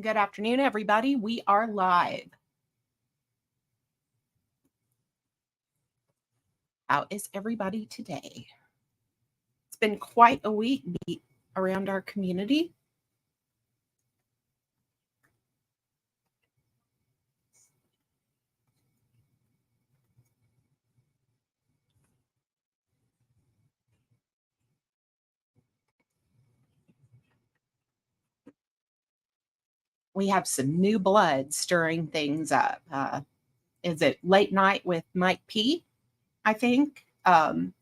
Good afternoon, everybody. We are live. How is everybody today? It's been quite a week around our community. We have some new blood stirring things up. Is it late night with Mike P? I think they're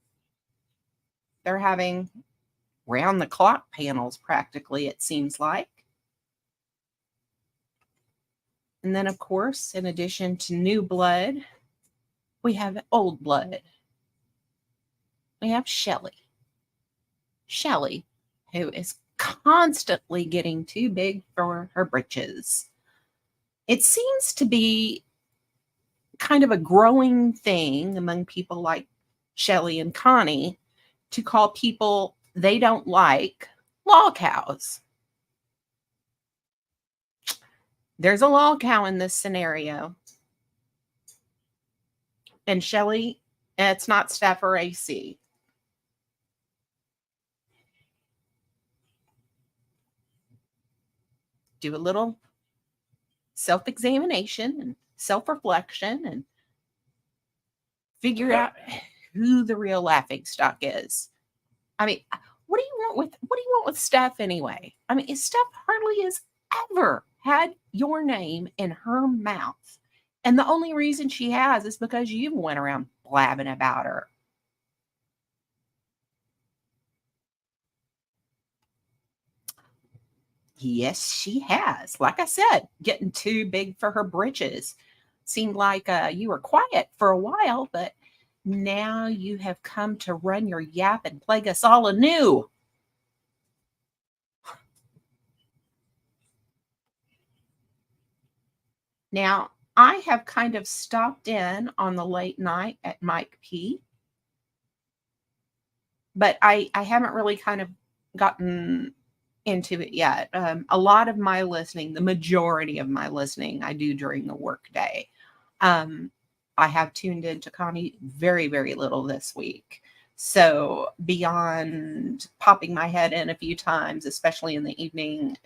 having round the clock panels practically, it seems like. And then, of course, in addition to new blood, we have old blood. We have Shelley. Shelley, who is constantly getting too big for her britches. It seems to be kind of a growing thing among people like Shelley and Connie to call people they don't like law cows. There's a law cow in this scenario. And Shelley, it's not Steph or AC. Do a little self-examination and self-reflection and figure out who the real laughing stock is. I mean, what do you want with Steph anyway? I mean, Steph hardly has ever had your name in her mouth. And the only reason she has is because you went around blabbing about her. Yes, she has. Like I said, getting too big for her britches. Seemed like you were quiet for a while, but now you have come to run your yap and plague us all anew. Now, I have kind of stopped in on the late night at Mike P, but I haven't really kind of gotten into it yet. A lot of my listening, the majority of my listening, I do during the workday. I have tuned into Connie very, very little this week. So beyond popping my head in a few times, especially in the evening,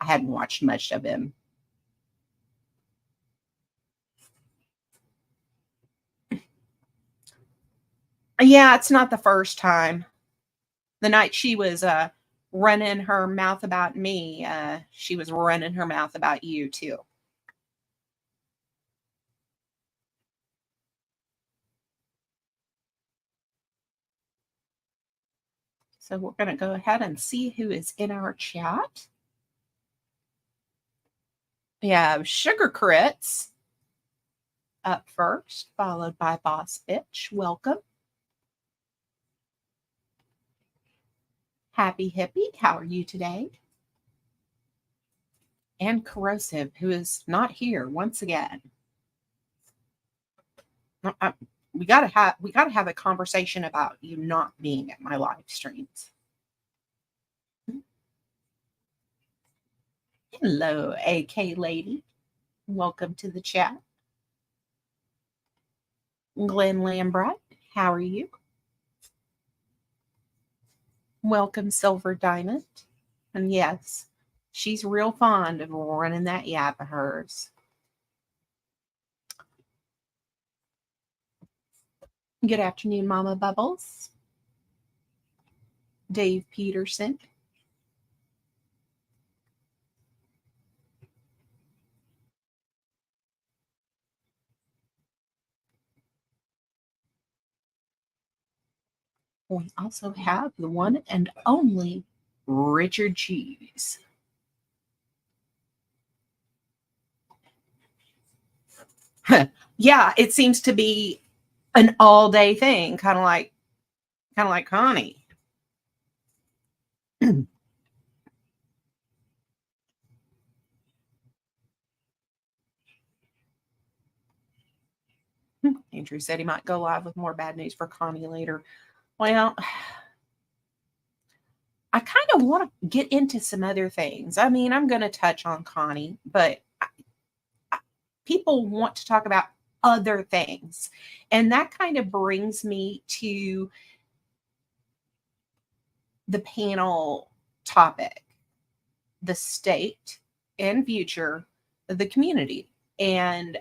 I hadn't watched much of him. Yeah, it's not the first time. The night she was running her mouth about me, she was running her mouth about you too. So we're going to go ahead and see who is in our chat. We have Sugar Crits up first, followed by Boss Bitch. Welcome. Happy Hippie, how are you today? And Corrosive, who is not here once again. We gotta have a conversation about you not being at my live streams. Hello, AK lady. Welcome to the chat. Glenn Lambright, how are you? Welcome, Silver Diamond. And yes, she's real fond of running that yap of hers. Good afternoon, Mama Bubbles. Dave Peterson. We also have the one and only Richard Cheese. Yeah, it seems to be an all-day thing, kind of like Connie. Andrew said he might go live with more bad news for Connie later. Well, I kind of want to get into some other things. I mean, I'm going to touch on Connie, but people want to talk about other things. And that kind of brings me to the panel topic, the state and future of the community. And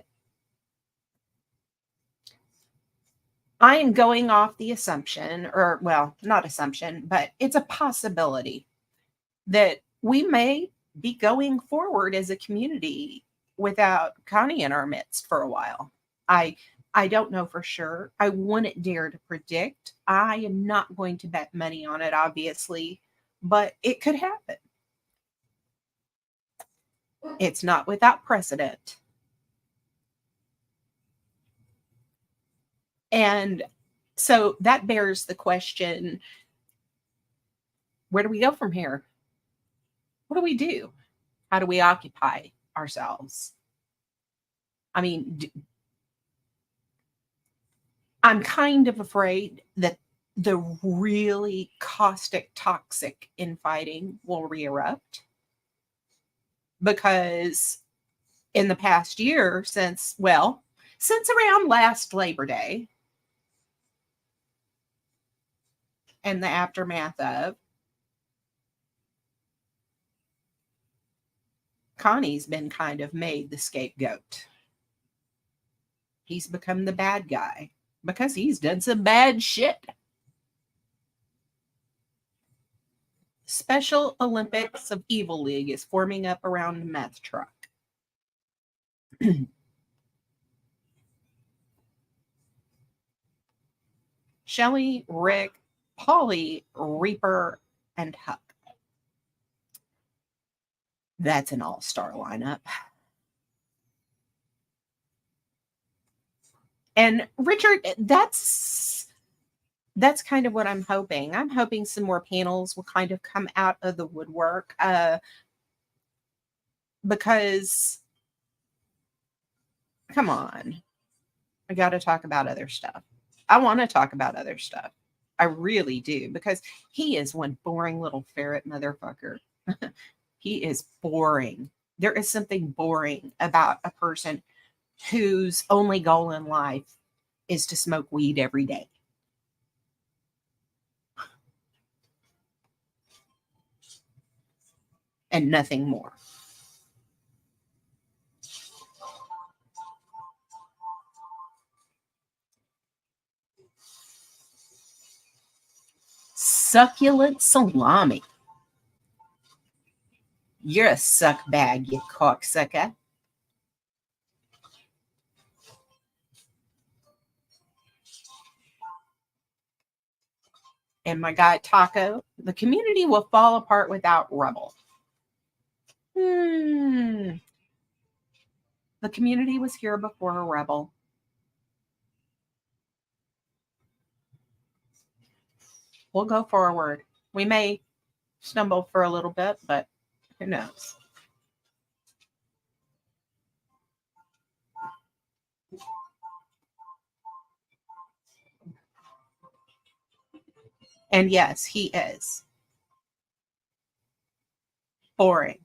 I am going off the assumption, or well, not assumption, but it's a possibility that we may be going forward as a community without Connie in our midst for a while. I don't know for sure. I wouldn't dare to predict. I am not going to bet money on it, obviously, but it could happen. It's not without precedent. And so that bears the question, where do we go from here? What do we do? How do we occupy ourselves? I mean, I'm kind of afraid that the really caustic, toxic infighting will re-erupt, because in the past year, since around last Labor Day and the aftermath of, Connie's been kind of made the scapegoat. He's become the bad guy because he's done some bad shit. Special Olympics of Evil League is forming up around the meth truck. Shelley, Rick, Polly, Reaper, and Huck. That's an all-star lineup. And Richard, that's kind of what I'm hoping. I'm hoping some more panels will kind of come out of the woodwork, because, come on, I got to talk about other stuff. I want to talk about other stuff. I really do, because he is one boring little ferret motherfucker. He is boring. There is something boring about a person whose only goal in life is to smoke weed every day. And nothing more. Succulent salami. You're a suck bag, you cocksucker. And my guy Taco, the community will fall apart without rubble. The community was here before a rebel. We'll go forward. We may stumble for a little bit, but who knows? And yes, he is boring.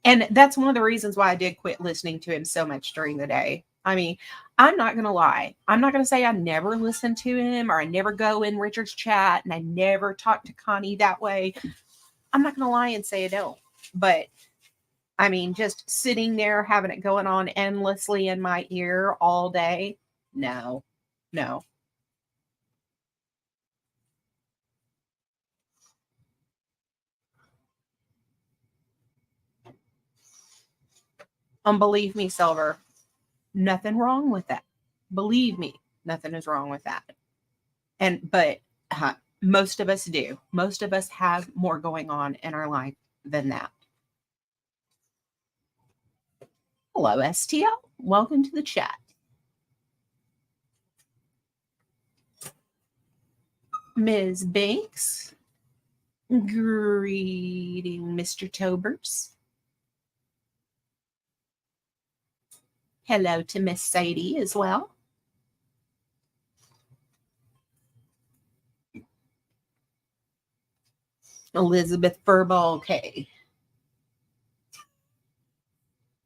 And that's one of the reasons why I did quit listening to him so much during the day. I mean, I'm not going to lie. I'm not going to say I never listen to him, or I never go in Richard's chat and I never talk to Connie that way. I'm not going to lie and say I don't. But I mean, just sitting there having it going on endlessly in my ear all day. No. Believe me, Silver, nothing wrong with that. Believe me, nothing is wrong with that. But most of us do. Most of us have more going on in our life than that. Hello, STL. Welcome to the chat. Ms. Banks. Greeting, Mr. Tobers. Hello to Miss Sadie as well. Elizabeth Furball K.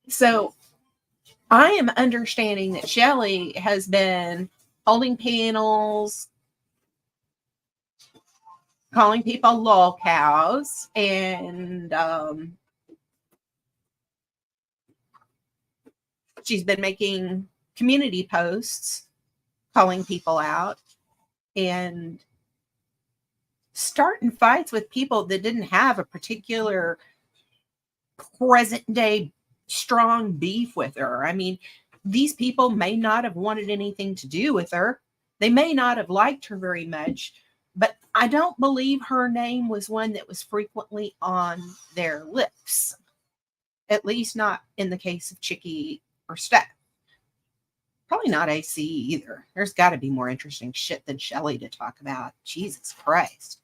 So I am understanding that Shelley has been holding panels, calling people lol cows, and she's been making community posts calling people out and starting fights with people that didn't have a particular present day strong beef with her. I mean, these people may not have wanted anything to do with her. They may not have liked her very much, but I don't believe her name was one that was frequently on their lips. At least not in the case of Chicky or Steph. Probably not AC either. There's got to be more interesting shit than Shelley to talk about. Jesus Christ.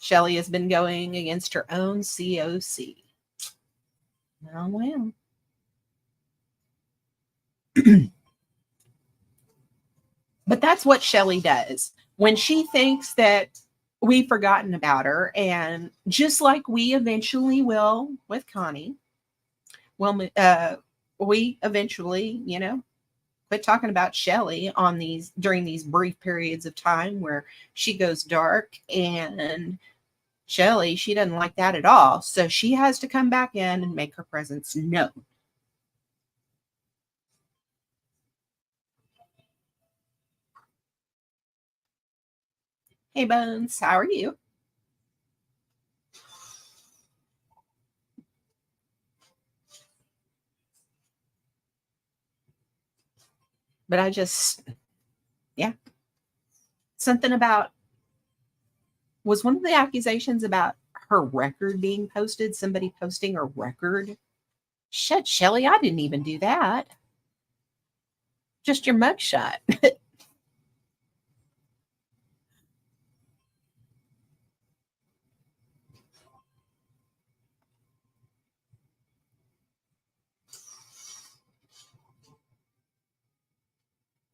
Shelley has been going against her own COC. Oh, well. But that's what Shelley does. When she thinks that we've forgotten about her, and just like we eventually will with Connie, well, we eventually, quit talking about Shelley on these during these brief periods of time where she goes dark, and Shelley, she doesn't like that at all. So she has to come back in and make her presence known. Hey Bones, how are you? But yeah, something about, was one of the accusations about her record being posted, somebody posting her record? Shit, Shelley, I didn't even do that. Just your mugshot.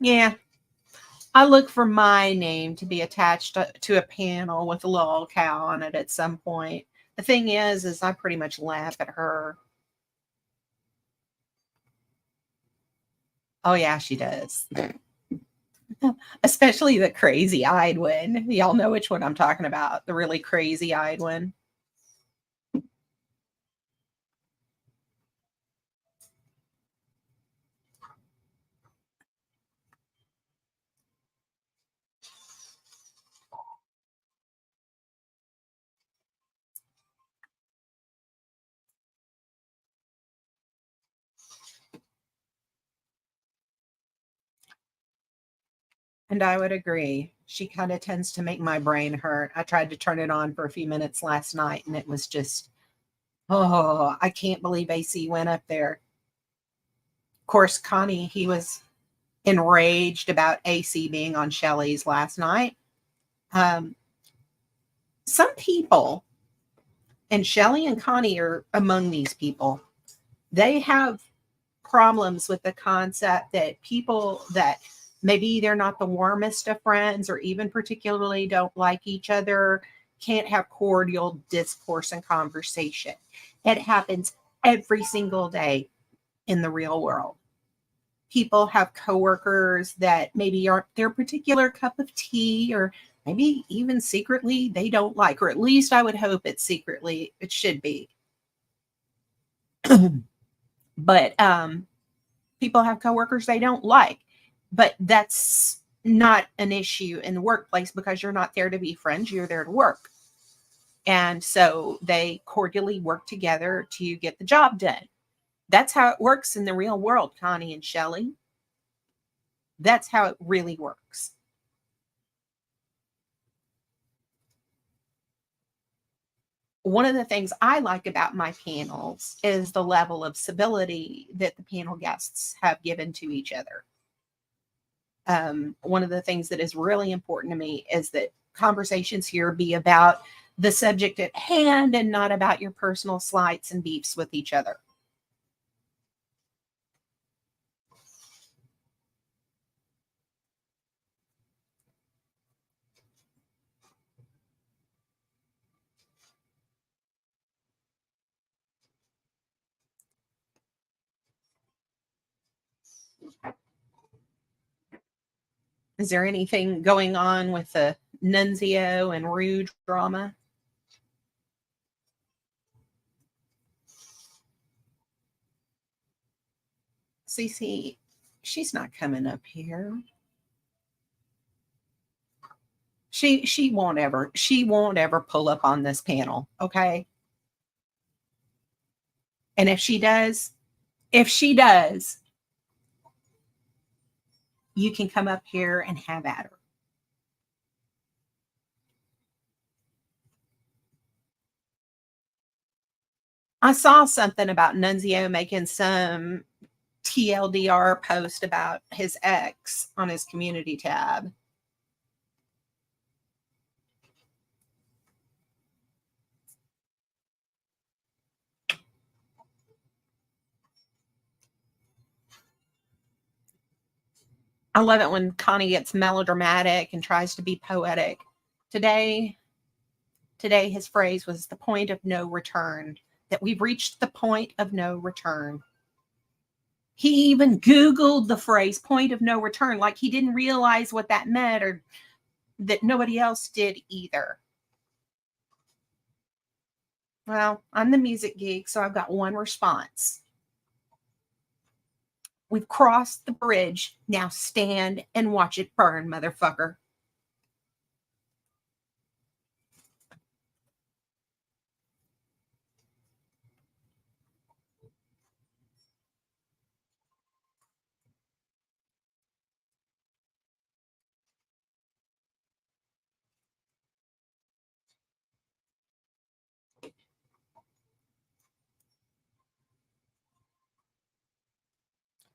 Yeah, I look for my name to be attached to a panel with a little cow on it at some point. The thing is I pretty much laugh at her. Oh yeah, she does. Especially the crazy eyed one. Y'all know which one I'm talking about. The really crazy eyed one. And I would agree. She kind of tends to make my brain hurt. I tried to turn it on for a few minutes last night and it was just, oh, I can't believe AC went up there. Of course, Connie, he was enraged about AC being on Shelley's last night. Um, some people, and Shelley and Connie are among these people, they have problems with the concept that people that maybe they're not the warmest of friends or even particularly don't like each other can't have cordial discourse and conversation. It happens every single day in the real world. People have coworkers that maybe aren't their particular cup of tea, or maybe even secretly they don't like, or at least I would hope it's secretly, it should be. But people have coworkers they don't like, but that's not an issue in the workplace because you're not there to be friends, you're there to work. And so they cordially work together to get the job done. That's how it works in the real world, Connie and Shelley. That's how it really works. One of the things I like about my panels is the level of civility that the panel guests have given to each other. One of the things that is really important to me is that conversations here be about the subject at hand and not about your personal slights and beefs with each other. Is there anything going on with the Nunzio and Rue drama? Cece, she's not coming up here. She won't ever pull up on this panel, okay? And if she does, you can come up here and have at her. I saw something about Nunzio making some TLDR post about his ex on his community tab. I love it when Connie gets melodramatic and tries to be poetic. Today his phrase was the point of no return, that we've reached the point of no return. He even Googled the phrase point of no return, like he didn't realize what that meant or that nobody else did either. Well, I'm the music geek, so I've got one response. We've crossed the bridge. Now stand and watch it burn, motherfucker.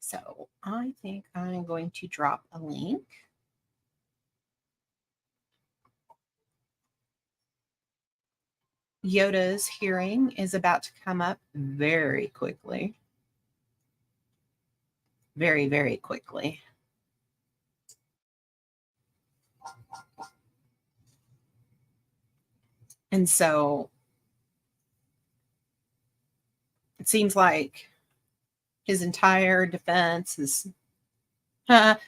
So I think I'm going to drop a link. Yoda's hearing is about to come up very quickly. Very, very quickly. And so it seems like his entire defense is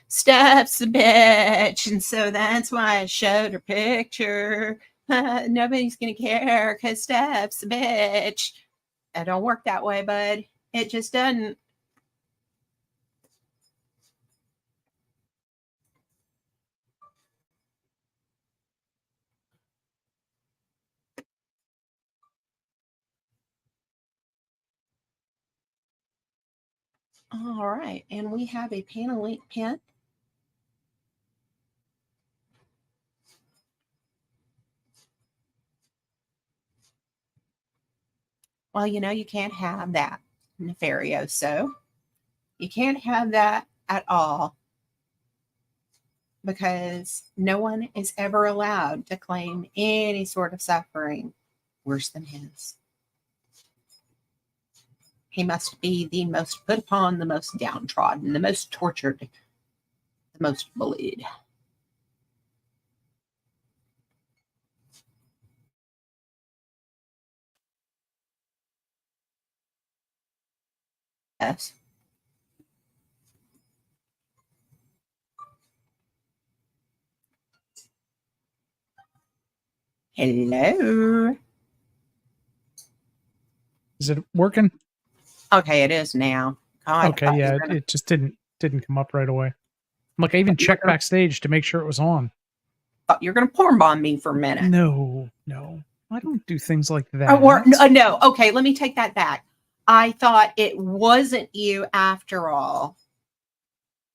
Steph's a bitch. And so that's why I showed her picture. Nobody's going to care because Steph's a bitch. It don't work that way, bud. It just doesn't. All right. And we have a panel link pin. Well, you can't have that, Nefarioso. You can't have that at all because no one is ever allowed to claim any sort of suffering worse than his. He must be the most put upon, the most downtrodden, the most tortured, the most bullied. Yes. Hello. Is it working? Okay, it is now. God, okay, yeah, it just didn't come up right away. Look, I even checked backstage to make sure it was on. Thought you're going to porn bomb me for a minute. No, I don't do things like that. No, okay, let me take that back. I thought it wasn't you after all,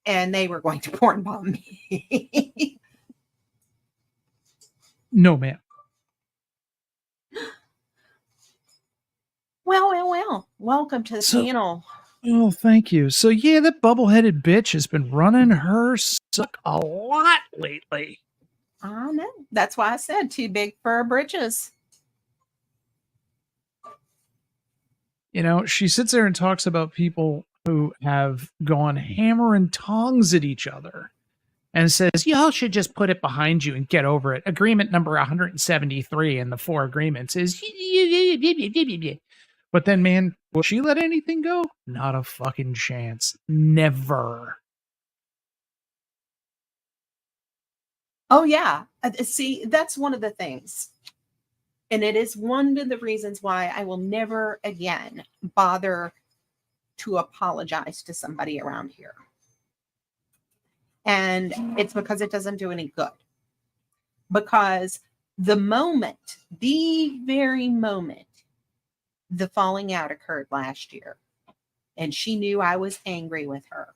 and they were going to porn bomb me. No, ma'am. Well. Welcome to the panel. Oh, thank you. So, yeah, that bubble-headed bitch has been running her suck a lot lately. I know. That's why I said too big for her britches. She sits there and talks about people who have gone hammer and tongs at each other and says, y'all should just put it behind you and get over it. Agreement number 173 in the 4 agreements is But then, man, will she let anything go? Not a fucking chance. Never. Oh, yeah. See, that's one of the things. And it is one of the reasons why I will never again bother to apologize to somebody around here. And it's because it doesn't do any good. Because the very moment the falling out occurred last year, and she knew I was angry with her,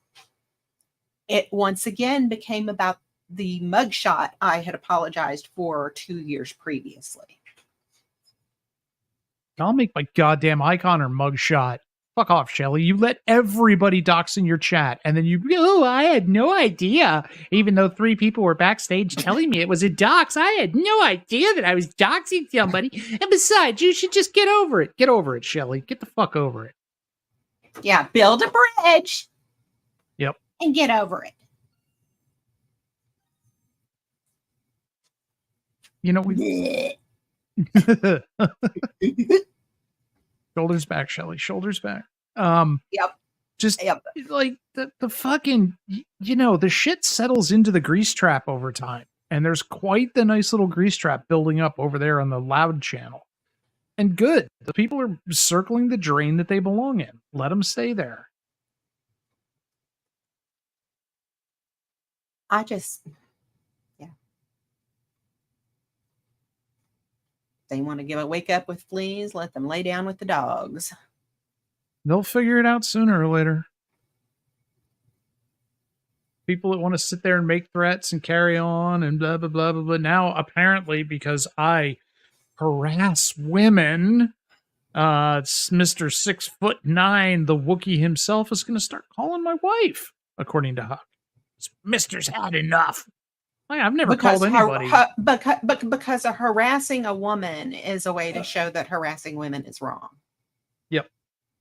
it once again became about the mugshot I had apologized for 2 years previously. I'll make my goddamn icon or mugshot. Fuck off, Shelley. You let everybody dox in your chat, and then I had no idea. Even though 3 people were backstage telling me it was a dox, I had no idea that I was doxing somebody. And besides, you should just get over it. Get over it, Shelley. Get the fuck over it. Yeah, build a bridge. Yep. And get over it. You know, shoulders back, Shelley. Shoulders back. Yep. Just like the fucking, the shit settles into the grease trap over time. And there's quite the nice little grease trap building up over there on the loud channel. And good. The people are circling the drain that they belong in. Let them stay there. They want to give a wake up with fleas, let them lay down with the dogs. They'll figure it out sooner or later. People that want to sit there and make threats and carry on and blah, blah, blah, blah, blah. Now, apparently, because I harass women, it's Mr. 6'9", the Wookiee himself, is going to start calling my wife, according to Huck. Mister's had enough. I've never called anybody. Because harassing a woman is a way to show that harassing women is wrong. Yep.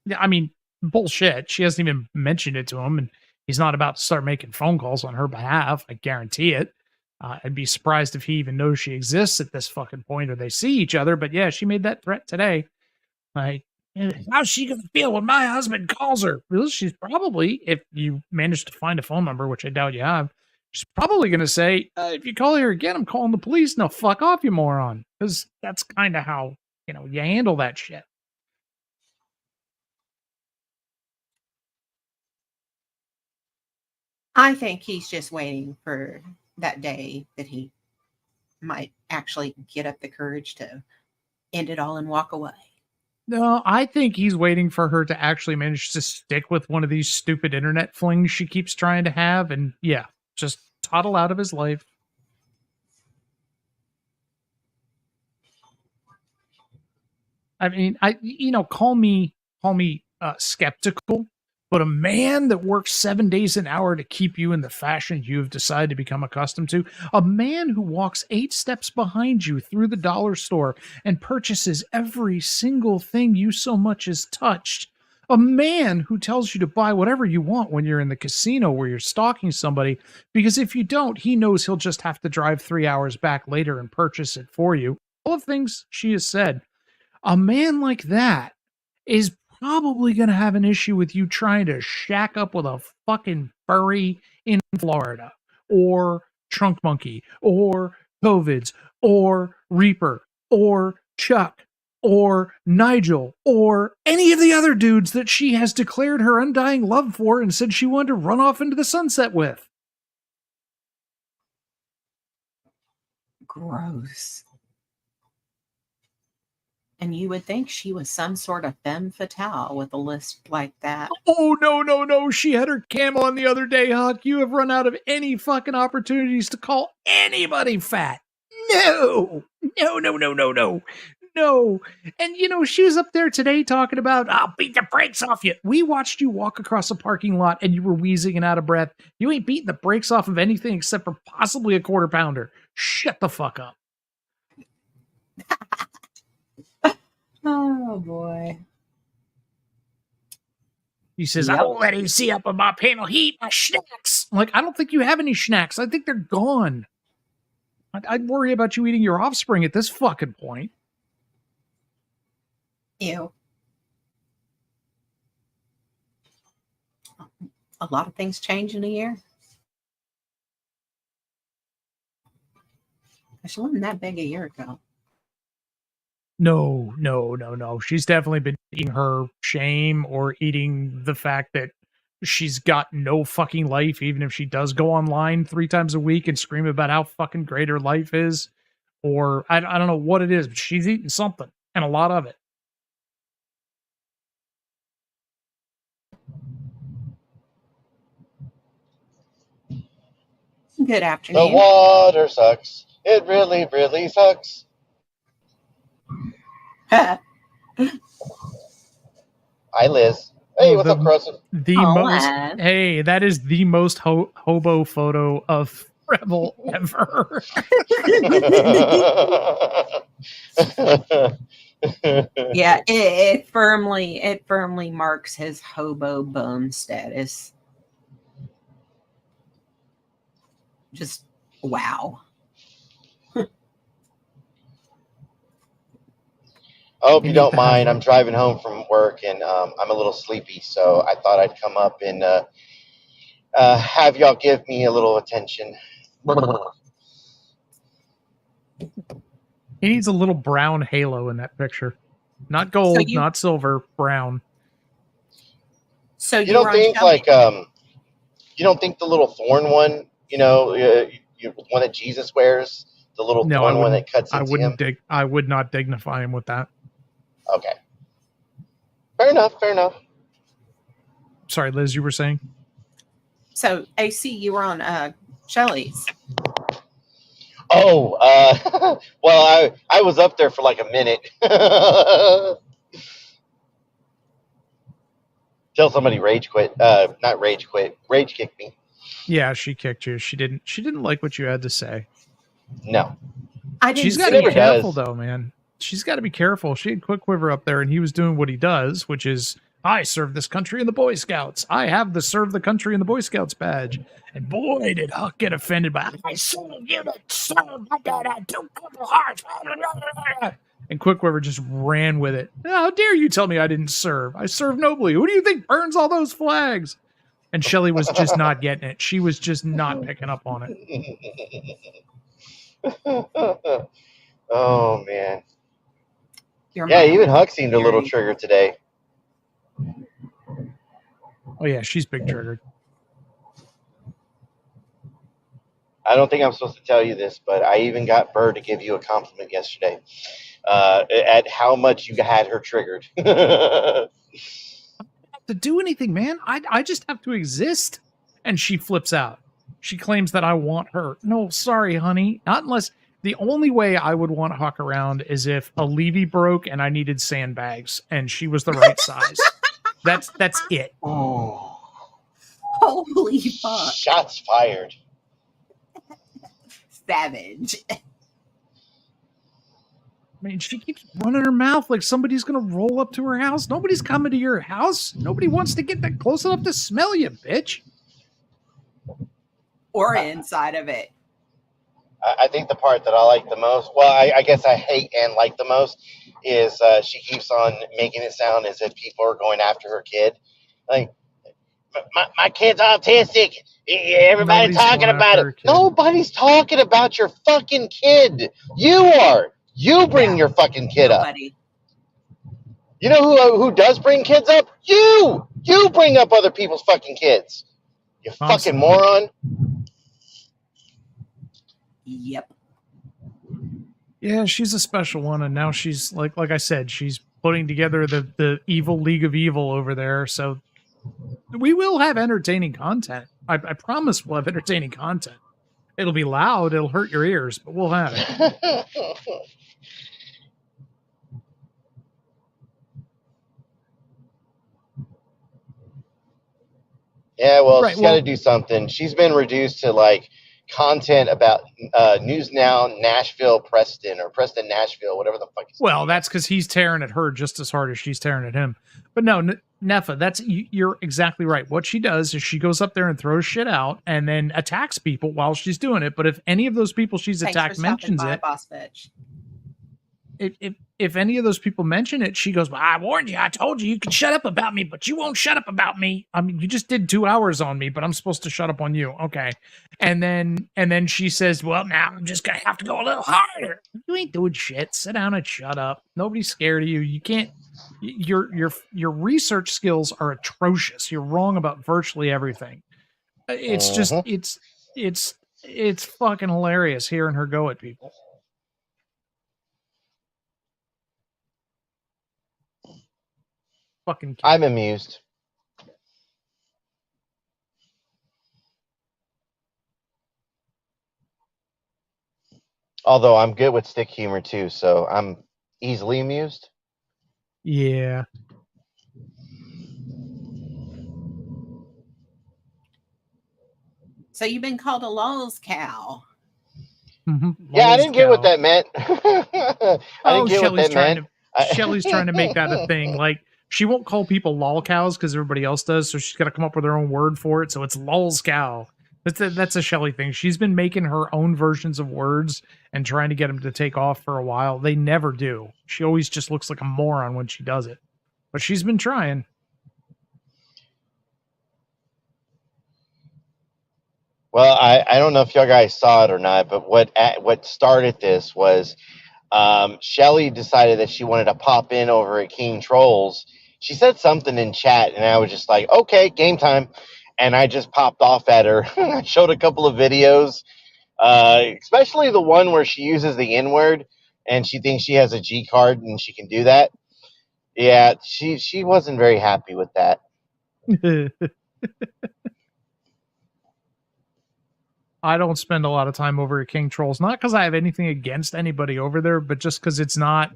Yeah, I mean, bullshit. She hasn't even mentioned it to him, and he's not about to start making phone calls on her behalf. I guarantee it. I'd be surprised if he even knows she exists at this fucking point or they see each other. But yeah, she made that threat today. How's she going to feel when my husband calls her? Well, she's probably, if you manage to find a phone number, which I doubt you have, she's probably going to say, if you call here again, I'm calling the police. No, fuck off, you moron. Because that's kind of how, you handle that shit. I think he's just waiting for that day that he might actually get up the courage to end it all and walk away. No, I think he's waiting for her to actually manage to stick with one of these stupid internet flings she keeps trying to have. And yeah, just toddle out of his life. I mean, call me skeptical, but a man that works 7 days an hour to keep you in the fashion you've decided to become accustomed to, a man who walks 8 steps behind you through the dollar store and purchases every single thing you so much as touched, a man who tells you to buy whatever you want when you're in the casino where you're stalking somebody, because if you don't, he knows he'll just have to drive 3 hours back later and purchase it for you. All the things she has said. A man like that is probably going to have an issue with you trying to shack up with a fucking furry in Florida, or Trunk Monkey, or COVIDs, or Reaper, or Chuck, or Nigel, or any of the other dudes that she has declared her undying love for and said she wanted to run off into the sunset with. Gross. And you would think she was some sort of femme fatale with a list like that. Oh, no. She had her camel on the other day, Huck. You have run out of any fucking opportunities to call anybody fat. No. And, she was up there today talking about, I'll beat the brakes off you. We watched you walk across a parking lot and you were wheezing and out of breath. You ain't beating the brakes off of anything except for possibly a quarter pounder. Shut the fuck up. Oh, boy. He says, I won't let him see up on my panel. He eat my snacks. I'm like, I don't think you have any snacks. I think they're gone. I'd worry about you eating your offspring at this fucking point. Ew. A lot of things change in a year. She wasn't that big a year ago. No. She's definitely been eating her shame or eating the fact that she's got no fucking life, even if she does go online 3 times a week and scream about how fucking great her life is. Or I don't know what it is, but she's eating something, and a lot of it. Good The afternoon. water sucks. It really, really sucks. Oh, Hi, Liz. Hey, Oh, what's up, Carson? The most, Lad. hey, that is the most hobo photo of Rebel ever. Yeah, it firmly marks his hobo bum status. Just wow. I hope you You need don't to have mind. a- I'm driving home from work and I'm a little sleepy, so I thought I'd come up and have y'all give me a little attention. He needs a little brown halo in that picture. Not So gold, you not silver, brown. so You you were don't on think Shelley. you don't think the little thorn one, one that Jesus wears, the little No, I thorn one wouldn't. that cuts I into wouldn't him? I would not dignify him with that. Okay, fair enough. Sorry, Liz, you were saying? So AC, you were on Shelley's. Oh, well, I was up there for like a minute. Till somebody rage quit. Not rage quit. Rage kicked me. Yeah, she kicked you. She didn't like what you had to say. No. I didn't She's got She to see be never it. careful does. though, man. She's got to be careful. She had Quick Quiver up there and he was doing what he does, which is I serve this country in the Boy Scouts. I have the serve the country in the Boy Scouts badge. And boy, did Huck get offended by I serve you to serve my dad. I do Purple Hearts. And Quick Quiver just ran with it. How dare you tell me I didn't serve? I serve nobly. Who do you think burns all those flags? And Shelley was just not getting it. She was just not picking up on it. Oh, man. Your Yeah, mom even was Huck seemed a little very- triggered today. Oh yeah, she's big triggered. I don't think I'm supposed to tell you this, but I even got Bird to give you a compliment yesterday at how much you had her triggered. To do anything, man. I just have to exist. And she flips out. She claims that I want her. No, sorry, honey. Not unless the only way I would want Huck around is if a levee broke and I needed sandbags and she was the right size. That's it. Ooh. Holy fuck. Shots fired. Savage. I mean, she keeps running her mouth like somebody's gonna roll up to her house. Nobody's coming to your house. Nobody wants to get that close enough to smell you, bitch. Or inside of it. I think the part that I like the most, well, I guess I hate and like the most, is she keeps on making it sound as if people are going after her kid. Like, my kid's autistic. Everybody's Nobody's talking going about after it. her kid. Nobody's talking about your fucking kid. You are. You bring Yeah. your fucking kid up. Nobody. You know who does bring kids up? You. You bring up other people's fucking kids. You fucking Constantly. moron. Yep. Yeah, she's a special one, and now she's like I said, she's putting together the evil League of Evil over there. So we will have entertaining content. I promise we'll have entertaining content. It'll be loud, it'll hurt your ears, but we'll have it. Yeah, well, Right, she's got to well- do something. She's been reduced to like content about News Now, Nashville, Preston, or Preston, Nashville, whatever the fuck. Well, that's because he's tearing at her just as hard as she's tearing at him. But no, Neffa, you're exactly right. What she does is she goes up there and throws shit out and then attacks people while she's doing it. But if any of those people she's Thanks attacked for stopping mentions by, it, Boss Bitch. if any of those people mention it, she goes, well, I warned you, I told you could shut up about me, but you won't shut up about me. I mean, you just did 2 hours on me, but I'm supposed to shut up on you. Okay. And then she says, well, now I'm just gonna have to go a little harder. You ain't doing shit. Sit down and shut up. Nobody's scared of you. You can't your research skills are atrocious. You're wrong about virtually everything. It's just it's fucking hilarious hearing her go at people. Fucking kid. I'm amused. Although I'm good with stick humor too, so I'm easily amused. Yeah. So you've been called a Lulz cow. Mm-hmm. Yeah, I didn't get what that meant. I didn't get what that meant. Shelley's trying to make that a thing. Like, she won't call people lol cows because everybody else does, so she's got to come up with her own word for it. So it's Lulz cow. That's a Shelley thing. She's been making her own versions of words and trying to get them to take off for a while. They never do. She always just looks like a moron when she does it. But she's been trying. Well, I don't know if y'all guys saw it or not, but what started this was Shelley decided that she wanted to pop in over at King Trolls. She said something in chat, and I was just like, okay, game time. And I just popped off at her. I showed a couple of videos, especially the one where she uses the N-word, and she thinks she has a G card and she can do that. Yeah, she wasn't very happy with that. I don't spend a lot of time over at King Trolls, not because I have anything against anybody over there, but just because it's not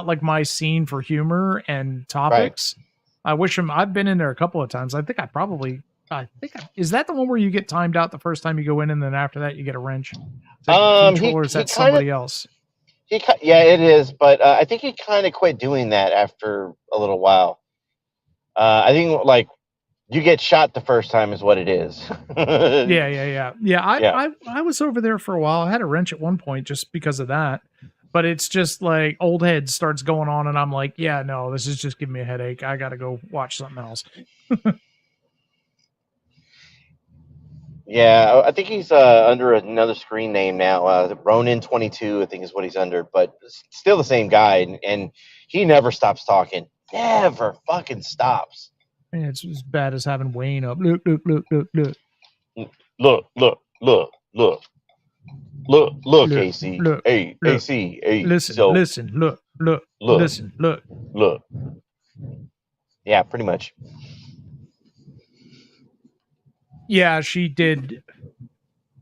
like my scene for humor and topics. Right. I've been in there a couple of times. Is that the one where you get timed out the first time you go in, and then after that you get a wrench? Is that King Troll, or is that somebody else? Yeah, it is, but I think he kind of quit doing that after a little while. I think like you get shot the first time is what it is. Yeah. I was over there for a while. I had a wrench at one point just because of that. But it's just like old head starts going on, and I'm like, yeah, no, this is just giving me a headache. I got to go watch something else. Yeah, I think he's under another screen name now. Ronin22, I think is what he's under, but still the same guy, and he never stops talking. Never fucking stops. Man, it's as bad as having Wayne up. Look. Look, AC. Hey, AC. Hey, listen, look. Yeah, pretty much. Yeah, she did.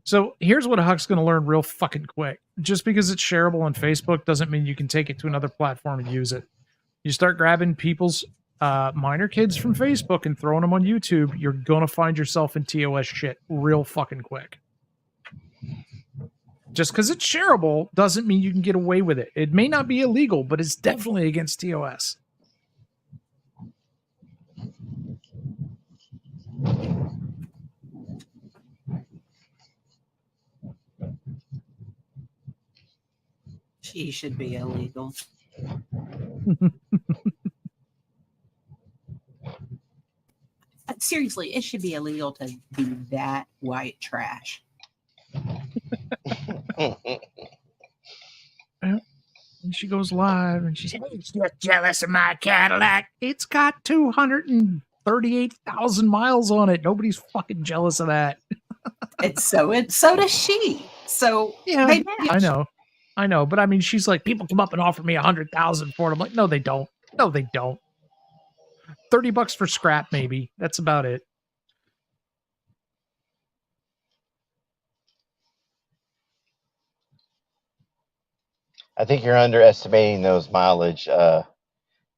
So here's what Huck's going to learn real fucking quick. Just because it's shareable on Facebook doesn't mean you can take it to another platform and use it. You start grabbing people's minor kids from Facebook and throwing them on YouTube, you're going to find yourself in TOS shit real fucking quick. Just because it's shareable doesn't mean you can get away with it. It may not be illegal, but it's definitely against TOS. She should be illegal. Seriously, it should be illegal to be that white trash. And she goes live and she says, "You're jealous of my Cadillac. It's got 238,000 miles on it. Nobody's fucking jealous of that." So does she. So yeah, they match. I know. But I mean, she's like, people come up and offer me 100,000 for it. I'm like, no, they don't. $30 for scrap, maybe. That's about it. I think you're underestimating those mileage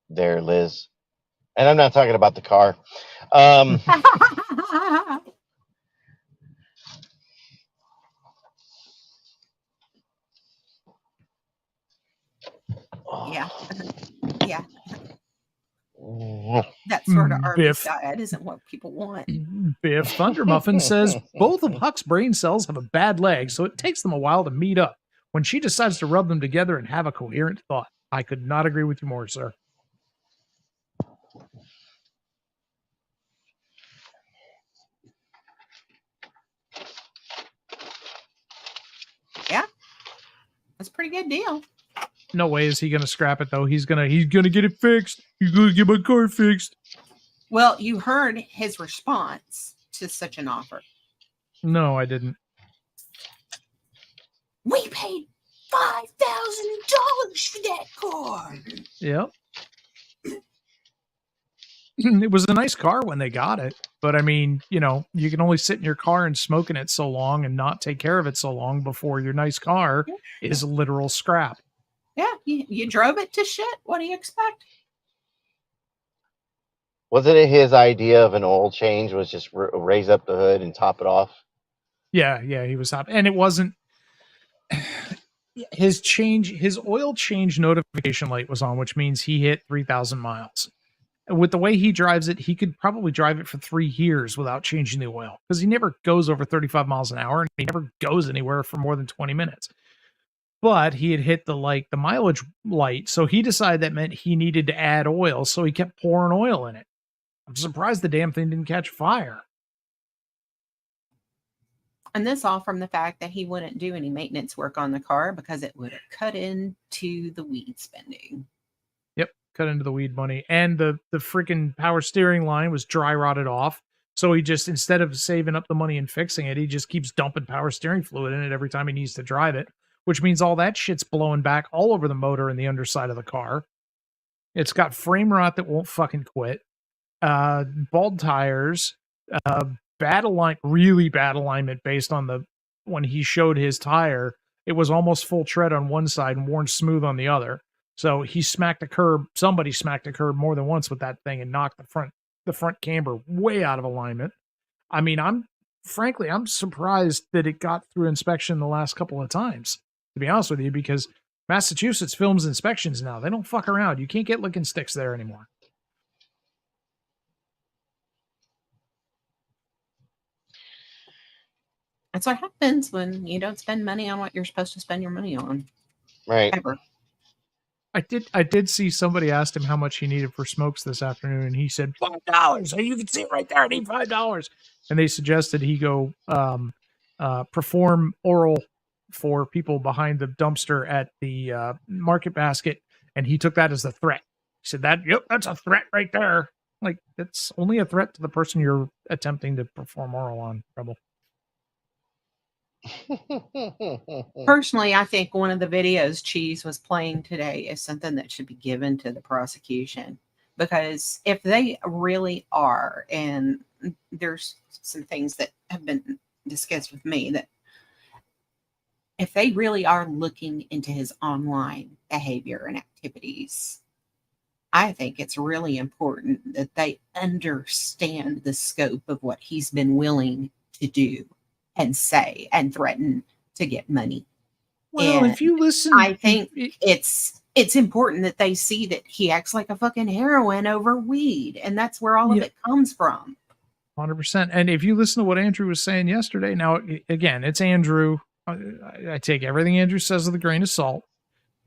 there, Liz. And I'm not talking about the car. Yeah. That sort of Arby's diet isn't what people want. Biff Thundermuffin says both of Huck's brain cells have a bad leg, so it takes them a while to meet up. when she decides to rub them together and have a coherent thought. I could not agree with you more, sir. Yeah. That's a pretty good deal. No way is he going to scrap it, though. He's gonna get it fixed. He's going to get my car fixed. Well, you heard his response to such an offer. No, I didn't. We paid $5,000 for that car. Yep. It was a nice car when they got it. But I mean, you know, you can only sit in your car and smoke in it so long and not take care of it so long before your nice car is literal scrap. Yeah, you drove it to shit. What do you expect? Wasn't it his idea of an oil change was just raise up the hood and top it off? Yeah, he was top. And it wasn't his oil change notification light was on, which means he hit 3,000 miles. With the way he drives it, he could probably drive it for 3 years without changing the oil because he never goes over 35 miles an hour and he never goes anywhere for more than 20 minutes. But he had hit the mileage light, so he decided that meant he needed to add oil, so he kept pouring oil in it. I'm surprised the damn thing didn't catch fire. And this all from the fact that he wouldn't do any maintenance work on the car because it would have cut into the weed spending. Yep, cut into the weed money. And the freaking power steering line was dry rotted off. So he just, instead of saving up the money and fixing it, he just keeps dumping power steering fluid in it every time he needs to drive it, which means all that shit's blowing back all over the motor and the underside of the car. It's got frame rot that won't fucking quit. Bald tires, really bad alignment based on when he showed his tire, it was almost full tread on one side and worn smooth on the other. So he somebody smacked a curb more than once with that thing and knocked the front camber way out of alignment. I mean, I'm surprised that it got through inspection the last couple of times, to be honest with you, because Massachusetts films inspections now. They don't fuck around. You can't get licking sticks there anymore. That's what happens when you don't spend money on what you're supposed to spend your money on. Right. Ever. I did see somebody asked him how much he needed for smokes this afternoon, and he said $5. So you can see it right there. I need $5. And they suggested he go perform oral for people behind the dumpster at the Market Basket, and he took that as a threat. He said that's a threat right there. Like, that's only a threat to the person you're attempting to perform oral on, Rebel. Personally, I think one of the videos Cheese was playing today is something that should be given to the prosecution, because if they really are, and there's some things that have been discussed with me, that if they really are looking into his online behavior and activities, I think it's really important that they understand the scope of what he's been willing to do and say and threaten to get money. Well, and if you listen, I think it's important that they see that he acts like a fucking heroin over weed, and that's where all of it comes from. 100%. And if you listen to what Andrew was saying yesterday, now again, it's Andrew. I take everything Andrew says with a grain of salt.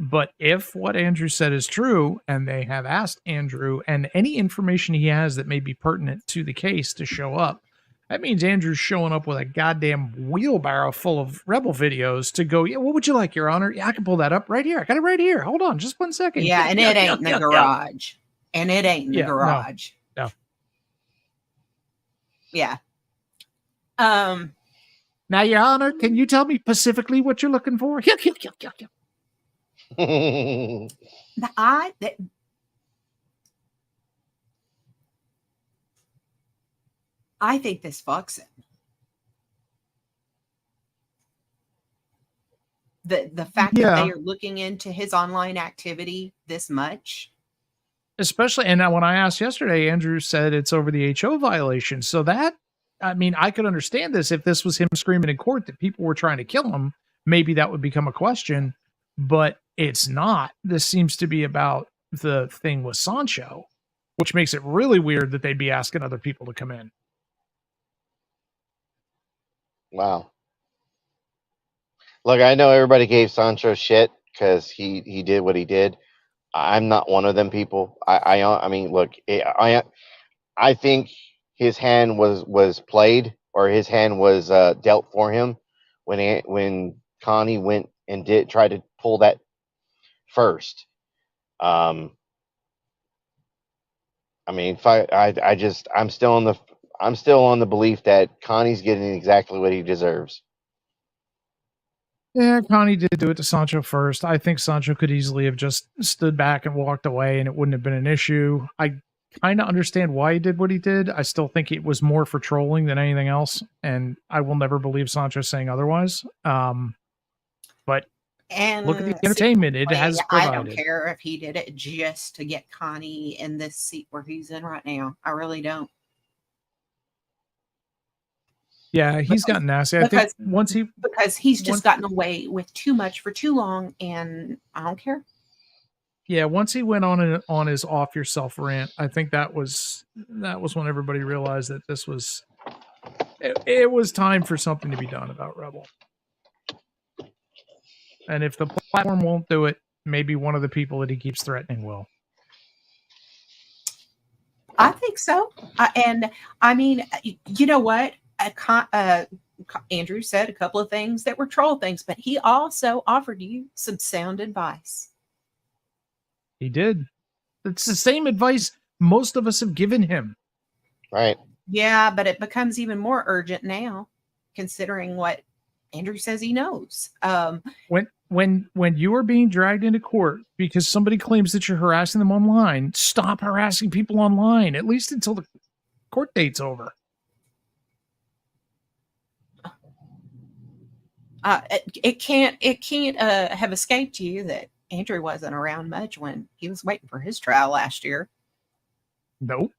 But if what Andrew said is true, and they have asked Andrew and any information he has that may be pertinent to the case to show up, that means Andrew's showing up with a goddamn wheelbarrow full of Rebel videos to go, yeah, what would you like, Your Honor? Yeah, I can pull that up right here. I got it right here. Hold on just 1 second. Yeah, and it ain't in the garage. And it ain't in the garage. No. Yeah. Now, Your Honor, can you tell me specifically what you're looking for? I think this fucks him. The fact that they are looking into his online activity this much. Especially, and when I asked yesterday, Andrew said it's over the HO violation. So that, I mean, I could understand this if this was him screaming in court that people were trying to kill him. Maybe that would become a question, but it's not. This seems to be about the thing with Sancho, which makes it really weird that they'd be asking other people to come in. Wow. Look, I know everybody gave Sancho shit because he did what he did. I'm not one of them people. I mean, look, I think his hand was played, or his hand was dealt for him when Connie went and did try to pull that first. Um, I mean, I'm still on the belief that Connie's getting exactly what he deserves. Yeah, Connie did do it to Sancho first. I think Sancho could easily have just stood back and walked away, and it wouldn't have been an issue. I kind of understand why he did what he did. I still think it was more for trolling than anything else, and I will never believe Sancho saying otherwise. But look at the And entertainment it has I don't provided. care if he did it just to get Connie in this seat where he's in right now. I really don't. Yeah, he's gotten nasty. I think Because he's just once gotten away with too much for too long, and I don't care. once he went on his off yourself rant, I think that was when everybody realized that this was it was time for something to be done about Rebel. And if the platform won't do it, maybe one of the people that he keeps threatening will. I think so. And I mean, you know what? Andrew said a couple of things that were troll things, but he also offered you some sound advice. He did. It's the same advice most of us have given him. Right. Yeah, but it becomes even more urgent now, considering what Andrew says he knows. When you are being dragged into court because somebody claims that you're harassing them online, stop harassing people online, at least until the court date's over. It can't have escaped you that Andrew wasn't around much when he was waiting for his trial last year. Nope.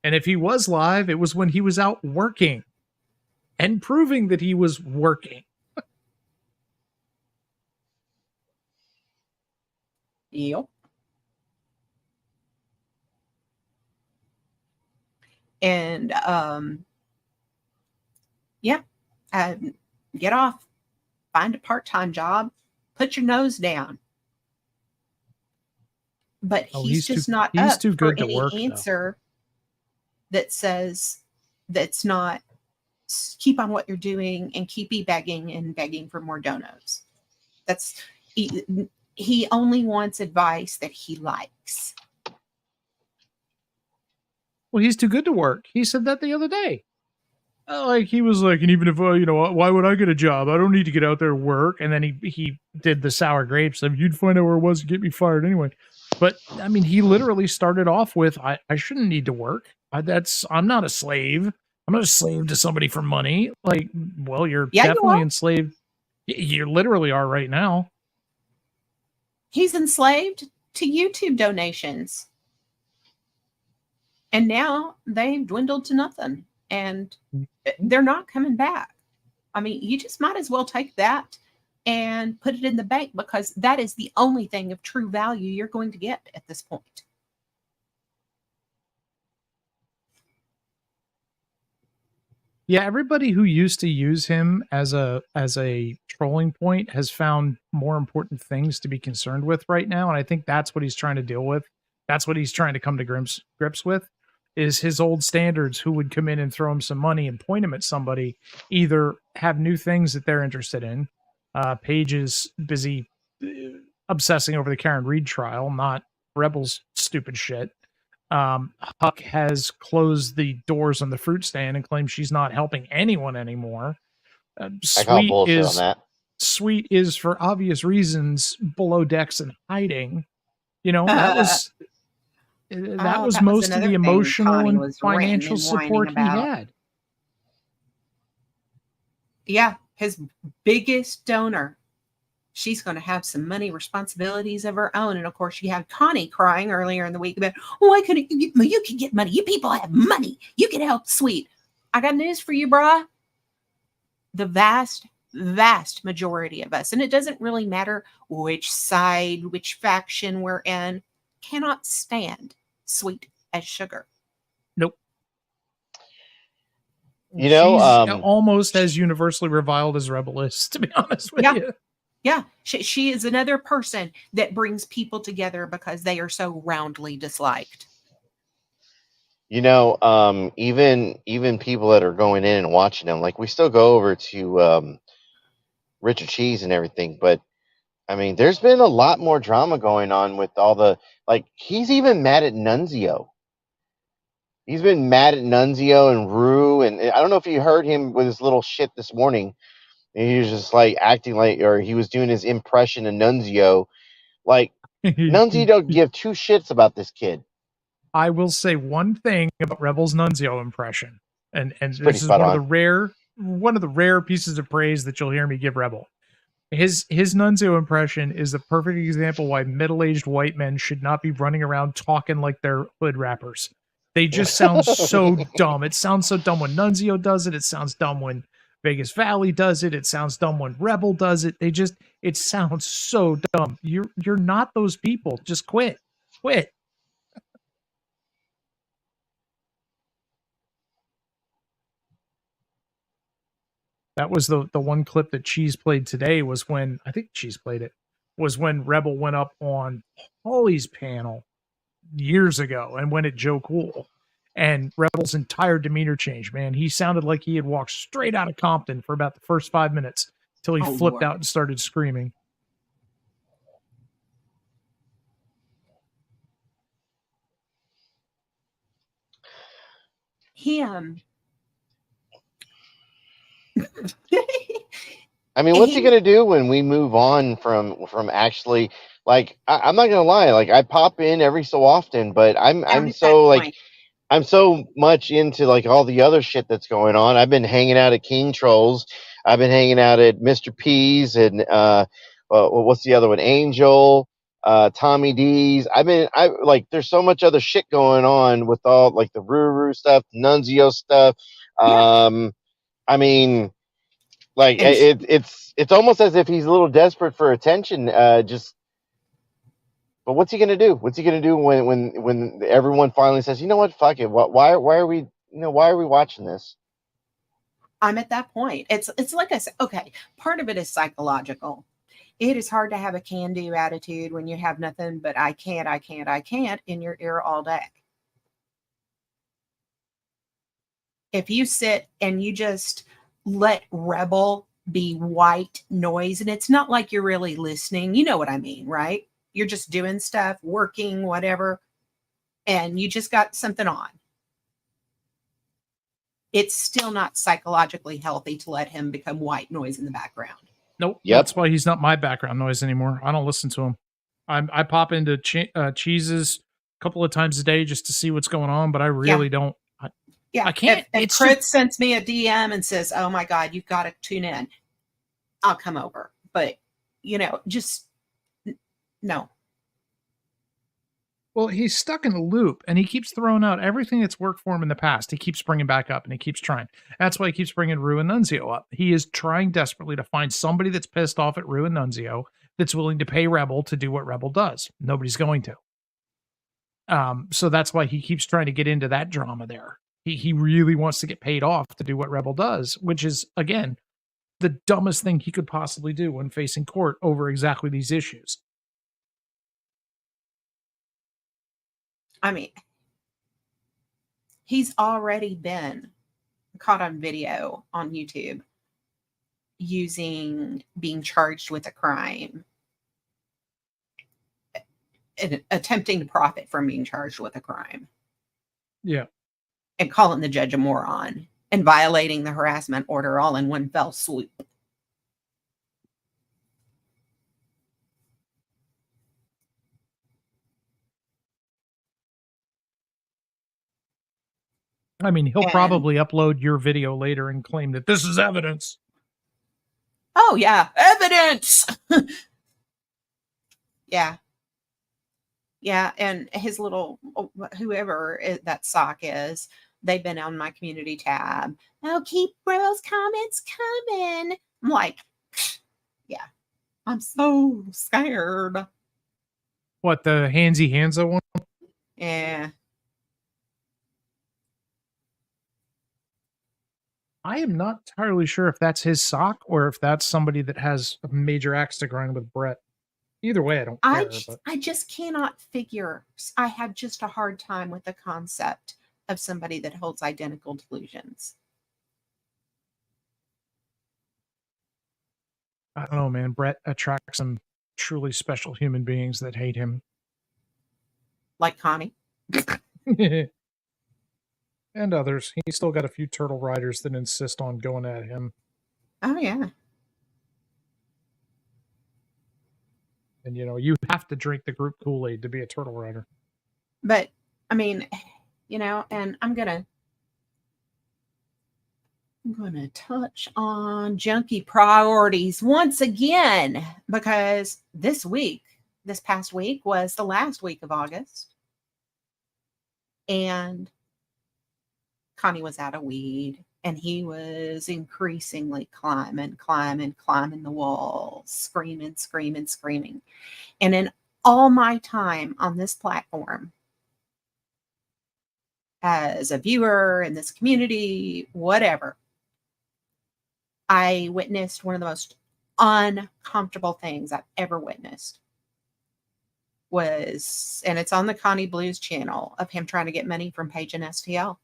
And if he was live, it was when he was out working and proving that he was working. Yep. And yeah, get off, find a part-time job, put your nose down. But he's just not up too good for to any work, answer that says that's not keep on what you're doing and keep begging and begging for more donos. That's he only wants advice that he likes. Well, he's too good to work. He said that the other day. Like he was like, and even if why would I get a job? I don't need to get out there and work. And then he did the sour grapes. I mean, you'd find out where it was and get me fired anyway. But I mean, he literally started off with, I shouldn't need to work. I'm not a slave. I'm not a slave to somebody for money. Like, well, you're definitely enslaved. You literally are right now. He's enslaved to YouTube donations. And now they've dwindled to nothing. And they're not coming back. I mean, you just might as well take that and put it in the bank, because that is the only thing of true value you're going to get at this point. Yeah, everybody who used to use him as a trolling point has found more important things to be concerned with right now, and I think that's what he's trying to deal with. That's what he's trying to come to grips with, is his old standards who would come in and throw him some money and point him at somebody, either have new things that they're interested in. Paige is busy obsessing over the Karen Reed trial, not Rebel's stupid shit. Huck has closed the doors on the fruit stand and claims she's not helping anyone anymore. I call bullshit on that. Sweet is, for obvious reasons, below decks and hiding. You know, that was most of the emotional and financial support he had. Yeah, his biggest donor. She's going to have some money responsibilities of her own. And of course, you had Connie crying earlier in the week about, why couldn't you get money? You can get money. You people have money. You can help Sweet. I got news for you, brah. The vast majority of us, and it doesn't really matter which side, which faction we're in, cannot stand Sweet as sugar. Nope. You know, She's almost as universally reviled as Rebel is, to be honest with you. Yeah, she is another person that brings people together because they are so roundly disliked. you know, even people that are going in and watching them, like we still go over to Richard Cheese and everything, but I mean, there's been a lot more drama going on with all the like. He's even mad at Nunzio. He's been mad at Nunzio and Rue, and I don't know if you heard him with his little shit this morning. And he was just like acting like, or he was doing his impression of Nunzio. Like Nunzio don't give two shits about this kid. I will say one thing about Rebel's Nunzio impression, and It's pretty this is spot one on. of the rare pieces of praise that you'll hear me give Rebel. His Nunzio impression is the perfect example why middle-aged white men should not be running around talking like they're hood rappers. They just sound so dumb. It sounds so dumb when Nunzio does it. It sounds dumb when Vegas Valley does it. It sounds dumb when Rebel does it. It sounds so dumb. You're not those people. Just quit. Quit. That was the one clip that Cheese played today was when I think Cheese played it was when Rebel went up on Paulie's panel years ago and went at Joe Cool. And Rebel's entire demeanor changed, man. He sounded like he had walked straight out of Compton for about the first 5 minutes till he flipped out and started screaming. I mean, what's he gonna do when we move on from actually like I'm not gonna lie, like I pop in every so often, but I'm so like I'm so much into like all the other shit that's going on. I've been hanging out at King Trolls. I've been hanging out at Mr. P's and what's the other one? Angel, Tommy D's. I like there's so much other shit going on with all like the Ruru stuff, Nunzio stuff. I mean, like it's almost as if he's a little desperate for attention. Just but what's he gonna do? What's he gonna do when everyone finally says, you know what, fuck it. Why are we why are we watching this? I'm at that point. It's like I said, okay, part of it is psychological. It is hard to have a can-do attitude when you have nothing but I can't in your ear all day. If you sit and you just let Rebel be white noise, and it's not like you're really listening, you know what I mean, right? You're just doing stuff, working, whatever, and you just got something on. It's still not psychologically healthy to let him become white noise in the background. Nope. Yep. That's why he's not my background noise anymore. I don't listen to him. I pop into Cheese's a couple of times a day just to see what's going on, but I really don't. I can't. If Fritz sends me a DM and says, oh my God, you've got to tune in, I'll come over. But, just no. Well, he's stuck in a loop and he keeps throwing out everything that's worked for him in the past. He keeps bringing back up and he keeps trying. That's why he keeps bringing Rue and Nunzio up. He is trying desperately to find somebody that's pissed off at Rue and Nunzio that's willing to pay Rebel to do what Rebel does. Nobody's going to. So that's why he keeps trying to get into that drama there. He really wants to get paid off to do what Rebel does, which is, again, the dumbest thing he could possibly do when facing court over exactly these issues. I mean, he's already been caught on video on YouTube being charged with a crime and attempting to profit from being charged with a crime. Yeah. And calling the judge a moron and violating the harassment order all in one fell swoop. I mean, he'll probably upload your video later and claim that this is evidence. Oh, yeah. Evidence. Yeah. Yeah. And his little, whoever that sock is, they've been on my community tab. Oh, keep Rebel's comments coming. I'm like, yeah, I'm so scared. What, the Handsy Hanzo one? Yeah. I am not entirely sure if that's his sock or if that's somebody that has a major axe to grind with Brett. Either way, I don't care. But I just cannot figure. I have just a hard time with the concept of somebody that holds identical delusions. I don't know, man. Brett attracts some truly special human beings that hate him. Like Connie. And others. He's still got a few turtle riders that insist on going at him. Oh, yeah. And, you have to drink the group Kool-Aid to be a turtle rider. But, I mean, and I'm going to touch on Junkie priorities once again, because this past week was the last week of August. And Connie was out of weed, and he was increasingly climbing the walls, screaming. And in all my time on this platform, as a viewer in this community, whatever, I witnessed one of the most uncomfortable things I've ever witnessed. And it's on the Connie Blues channel, of him trying to get money from Paige and STL.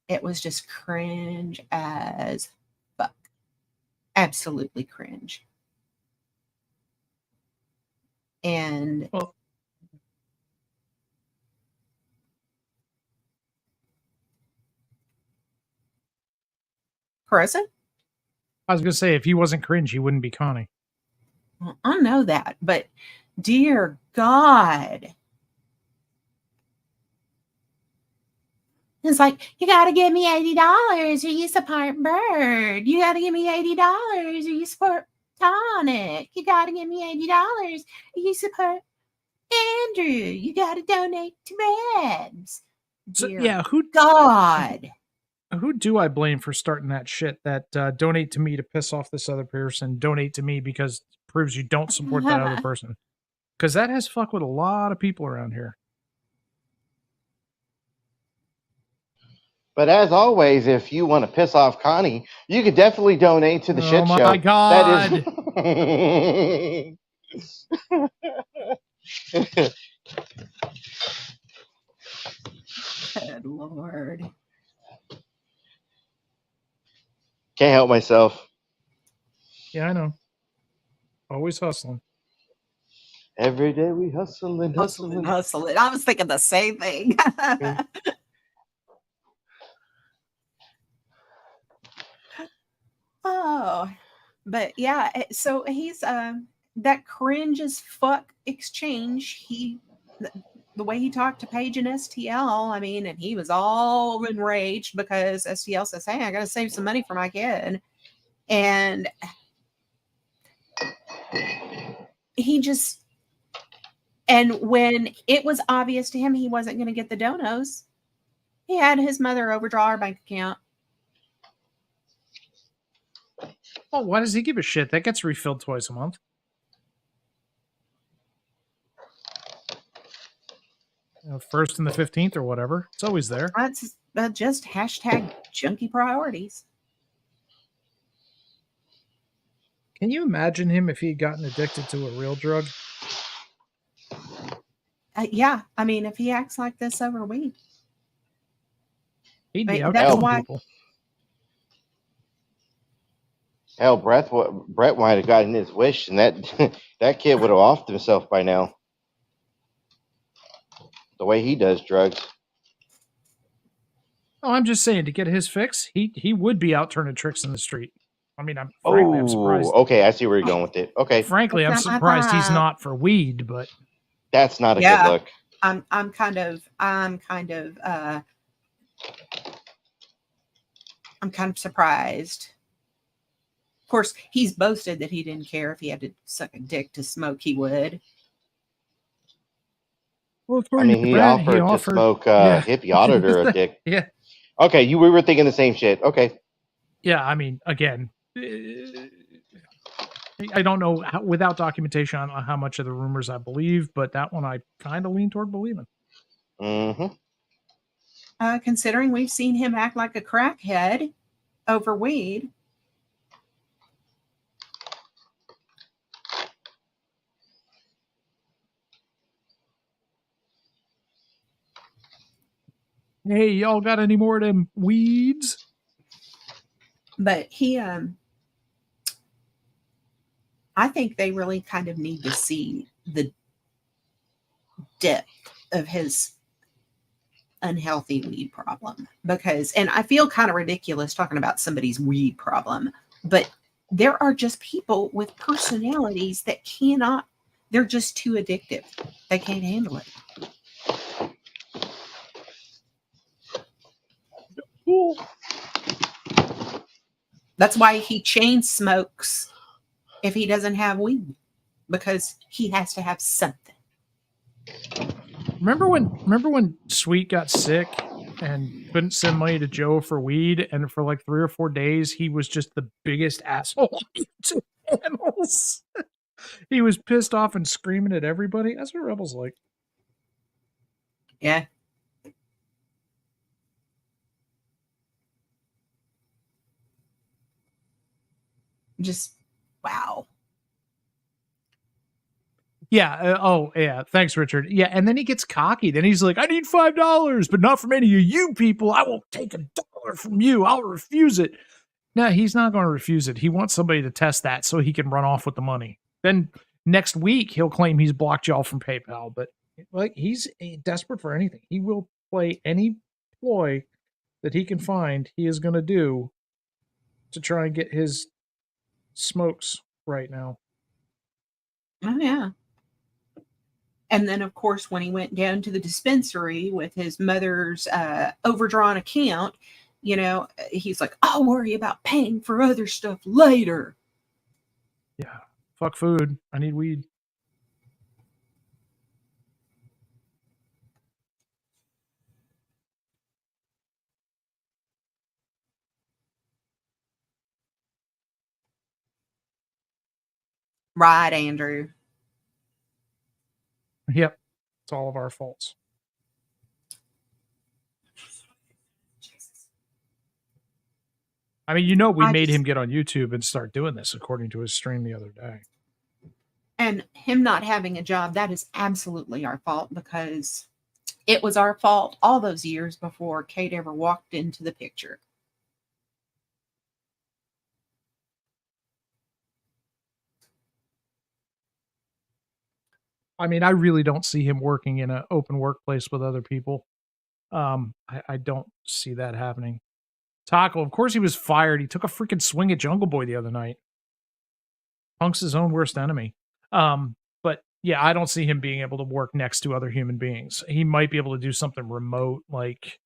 It was just cringe as fuck. Absolutely cringe. And Carissa? I was going to say, if he wasn't cringe, he wouldn't be Connie. Well, I know that, but dear God. It's like, you got to give me $80 or you support Bird. You got to give me $80 or you support Tonic. You got to give me $80 or you support Andrew. You got to donate to Babs. So, yeah, God. Who do I blame for starting that shit? That donate to me to piss off this other person, donate to me because it proves you don't support that other person. Because that has fucked with a lot of people around here. But as always, if you want to piss off Connie, you could definitely donate to the shit show. Oh my God. That is... Good Lord. Can't help myself. Yeah, I know. Always hustling. Every day we hustling. I was thinking the same thing. Oh, but yeah, so he's that cringe as fuck exchange. The way he talked to Paige and STL, I mean, and he was all enraged because STL says, "Hey, I got to save some money for my kid," and and when it was obvious to him he wasn't going to get the donos, he had his mother overdraw our bank account. Oh, why does he give a shit? That gets refilled twice a month. First and the 15th or whatever. It's always there. That's just hashtag junkie priorities. Can you imagine him if he had gotten addicted to a real drug? Yeah, I mean, if he acts like this over weed, he'd be out killing people. Hell, Brett might have gotten his wish, and that kid would have offed himself by now. The way he does drugs. Oh, I'm just saying, to get his fix, he would be out turning tricks in the street. I mean, I'm surprised. Okay, I see where you're going with it. Okay. Frankly, I'm surprised he's not for weed, but that's not a good look. I'm kind of surprised. Of course, he's boasted that he didn't care if he had to suck a dick to smoke, he would. Well, I mean, he offered to smoke hippie auditor a dick. Yeah. Okay, we were thinking the same shit. Okay. Yeah, I mean, again, I don't know without documentation on how much of the rumors I believe, but that one I kind of lean toward believing. Mm-hmm. Considering we've seen him act like a crackhead over weed. Hey, y'all got any more of them weeds? But I think they really kind of need to see the depth of his unhealthy weed problem, because, and I feel kind of ridiculous talking about somebody's weed problem, but there are just people with personalities that cannot, they're just too addictive. They can't handle it. Cool. That's why he chain smokes if he doesn't have weed, because he has to have something. Remember when Sweet got sick and couldn't send money to Joe for weed, and for like 3 or 4 days he was just the biggest asshole to animals. He was pissed off and screaming at everybody. That's what Rebel's like. Yeah. Just wow. Yeah. Oh, yeah. Thanks, Richard. Yeah. And then he gets cocky. Then he's like, I need $5, but not from any of you people. I won't take $1 from you. I'll refuse it. No, he's not going to refuse it. He wants somebody to test that so he can run off with the money. Then next week, he'll claim he's blocked y'all from PayPal. But like, he's desperate for anything. He will play any ploy that he can find, he is going to do to try and get his smokes right now. Oh, yeah. And then, of course, when he went down to the dispensary with his mother's overdrawn account, you know, he's like, I'll worry about paying for other stuff later. Yeah. Fuck food. I need weed. Right, Andrew. Yep. It's all of our faults. I mean, you know, we made him get on YouTube and start doing this, according to his stream the other day. And him not having a job, that is absolutely our fault, because it was our fault all those years before Kate ever walked into the picture. I mean, I really don't see him working in an open workplace with other people. I don't see that happening. Taco, of course he was fired. He took a freaking swing at Jungle Boy the other night. Punk's his own worst enemy. But yeah, I don't see him being able to work next to other human beings. He might be able to do something remote, like,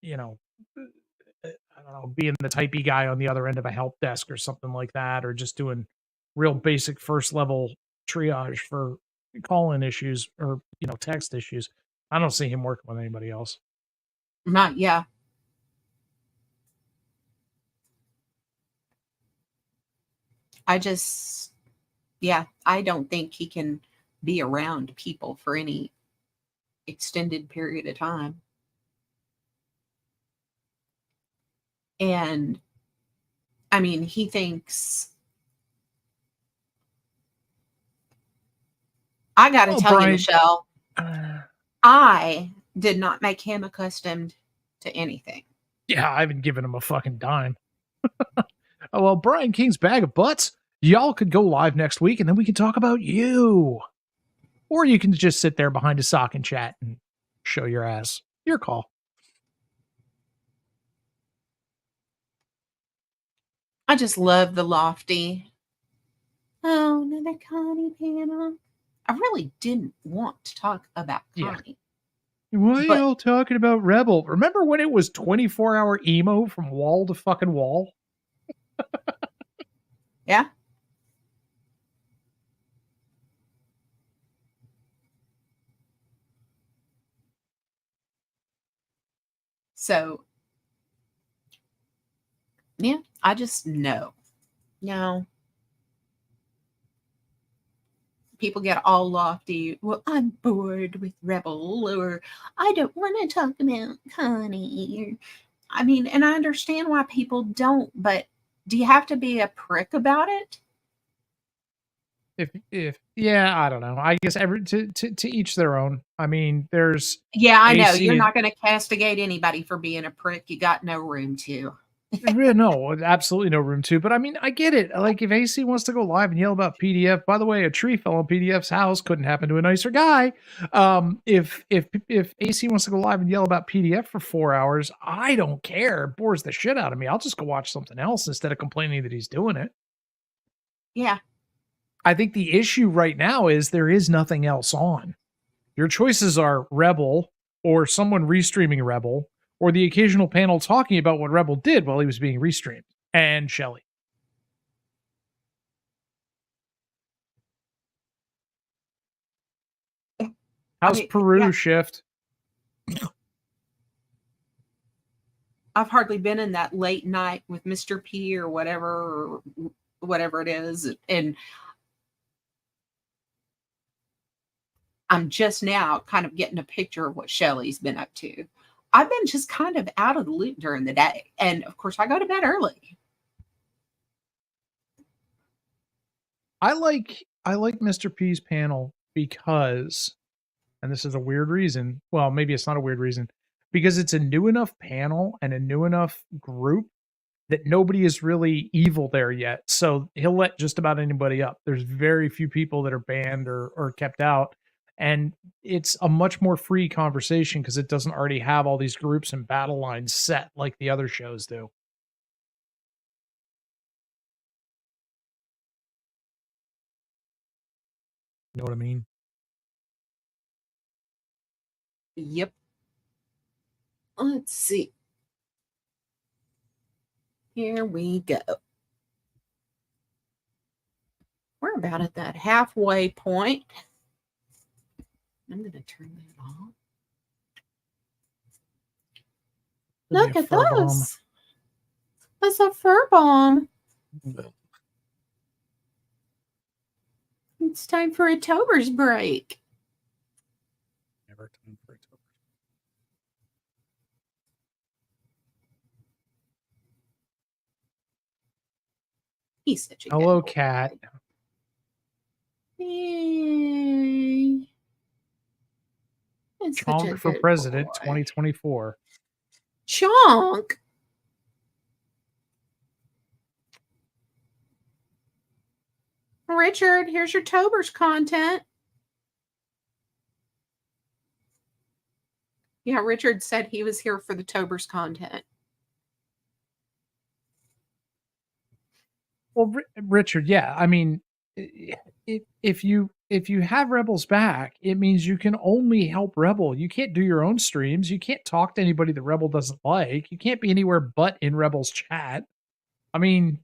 you know, I don't know, being the typey guy on the other end of a help desk or something like that, or just doing real basic first level triage for call-in issues or, you know, text issues. I don't see him working with anybody else. Right, yeah. I don't think he can be around people for any extended period of time. And I mean, he thinks, I got to tell Brian, you, Michelle, I did not make him accustomed to anything. Yeah, I haven't given him a fucking dime. Oh, well, Brian King's Bag of Butts, y'all could go live next week and then we can talk about you. Or you can just sit there behind a sock and chat and show your ass. Your call. I just love the lofty. Oh, another Connie panel. I really didn't want to talk about Connie. Why are y'all talking about Rebel? Remember when it was 24-hour emo from wall to fucking wall? Yeah. So, yeah, I just know. No. people get all lofty. Well, I'm bored with Rebel, or I don't want to talk about Connie. I mean, and I understand why people don't, but do you have to be a prick about it? If yeah, I don't know. I guess to each their own. I mean, there's Yeah, I know. AC You're and not going to castigate anybody for being a prick. You got no room to. no, absolutely no room to. But I mean, I get it. Like if AC wants to go live and yell about PDF, by the way, a tree fell on PDF's house. Couldn't happen to a nicer guy. If AC wants to go live and yell about PDF for 4 hours, I don't care. It bores the shit out of me. I'll just go watch something else instead of complaining that he's doing it. Yeah. I think the issue right now is there is nothing else on. Your choices are Rebel or someone restreaming Rebel or the occasional panel talking about what Rebel did while he was being restreamed, and Shelley. How's Peru yeah. shift? I've hardly been in that late night with Mr. P or whatever it is. And I'm just now kind of getting a picture of what Shelley's been up to. I've been just kind of out of the loop during the day. And of course, I go to bed early. I like Mr. P's panel because, and this is a weird reason. Well, maybe it's not a weird reason, because it's a new enough panel and a new enough group that nobody is really evil there yet. So he'll let just about anybody up. There's very few people that are banned or kept out. And it's a much more free conversation because it doesn't already have all these groups and battle lines set like the other shows do. You know what I mean? Yep. Let's see. Here we go. We're about at that halfway point. I'm going to turn that off. Look at those. That's a fur bomb. It's time for a Tober's break. Never time for a Tober's. He's such a hello, good cat. Hey. Chonk for president boy. 2024. Chonk. Richard, here's your Tober's content. Yeah, Richard said he was here for the Tober's content. Well, Richard, yeah. I mean, if you have Rebels back, it means you can only help Rebel. You can't do your own streams. You can't talk to anybody that Rebel doesn't like. You can't be anywhere but in Rebel's chat. I mean,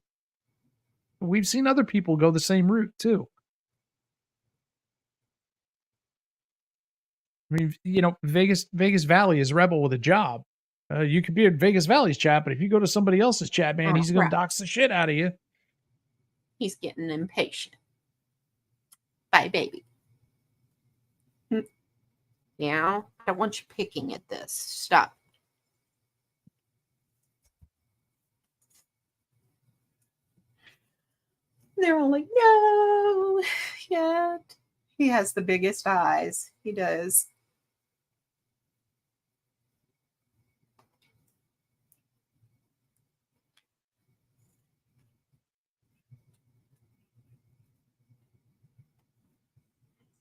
we've seen other people go the same route too. I mean, you know, Vegas Valley is Rebel with a job. You could be in Vegas Valley's chat, but if you go to somebody else's chat, man, he's going to dox the shit out of you. He's getting impatient. Bye, baby. Yeah, I don't want you picking at this. Stop. They're all like, no, yet. He has the biggest eyes. He does.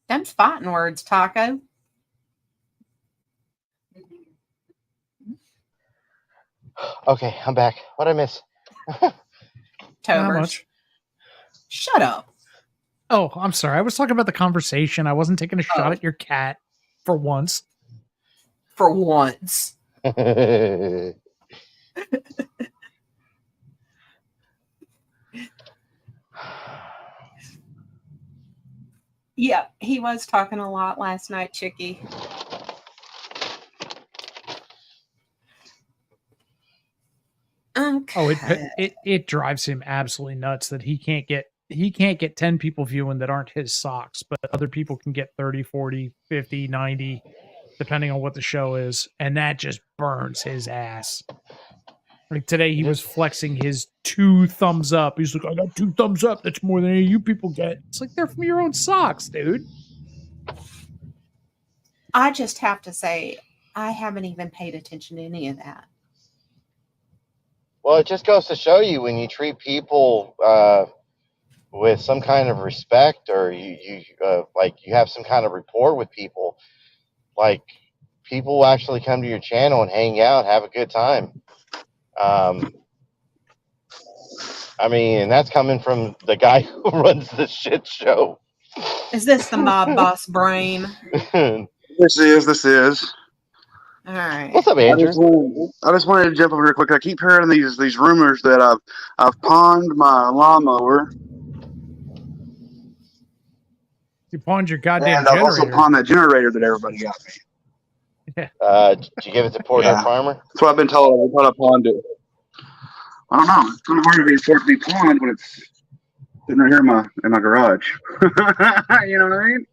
Them fighting words, Taco. Okay, I'm back. What'd I miss? How much? Shut up. Oh, I'm sorry. I was talking about the conversation. I wasn't taking a shot at your cat for once. For once. Yeah, he was talking a lot last night, Chickie. Okay. Oh, it drives him absolutely nuts that he can't get he can't get 10 people viewing that aren't his socks, but other people can get 30, 40, 50, 90, depending on what the show is. And that just burns his ass. Like today, he was flexing his 2 thumbs up. He's like, I got 2 thumbs up. That's more than any of you people get. It's like, they're from your own socks, dude. I just have to say, I haven't even paid attention to any of that. Well, it just goes to show you when you treat people with some kind of respect, or you like you have some kind of rapport with people, like people will actually come to your channel and hang out, have a good time. I mean, and that's coming from the guy who runs the shit show. Is this the mob boss brain? This is. All right. What's up, Andrew? I just wanted to jump over real quick. I keep hearing these rumors that I've pawned my lawnmower. You pawned your goddamn And I've generator. also pawned that generator that everybody got me. Did you give it to Port Farmer? That's what I've been told. I thought I pawned it. I don't know. It's kind of hard for it to be pawned when it's sitting right here in my garage. You know what I mean?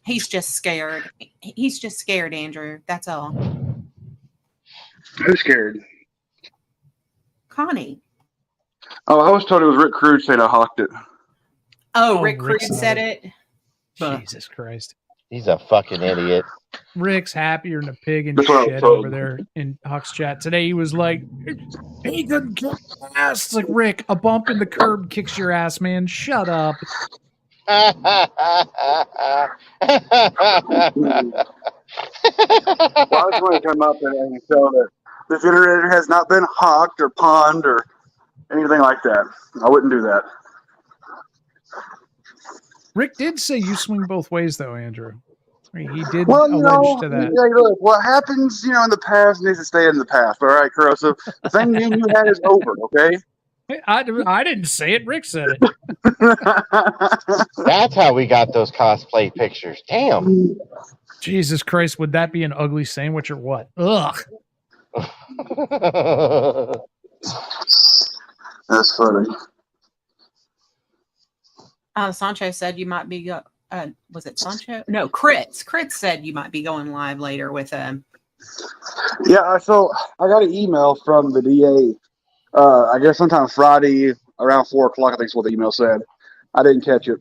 He's just scared. He's just scared, Andrew. That's all. Who's scared? Connie. Oh, I was told it was Rick Crude saying I hawked it. Oh, Oh, Rick Rick Crude said said it. Jesus Christ. He's a fucking idiot. Rick's happier than a pig in That's what I'm shit told. over there in Huck's chat. Today he was like, he couldn't kick my ass. It's like, Rick, a bump in the curb kicks your ass, man. Shut up. Well, I just want to come up and show that the generator has not been hawked or pawned or anything like that. I wouldn't do that. Rick did say you swing both ways, though, Andrew. I mean, he did Well, you know, allege to that. yeah, look, what happens, in the past needs to stay in the past. All right, Crow. So the thing me and you had is over, okay? Hey, I didn't say it. Rick said it. That's how we got those cosplay pictures. Damn. Jesus Christ, would that be an ugly sandwich or what? Ugh. That's funny. Sancho said you might be. Was it Sancho? No, Crits. Crits said you might be going live later with Yeah, so I got an email from the DA. I guess sometime Friday around 4 o'clock, I think is what the email said. I didn't catch it.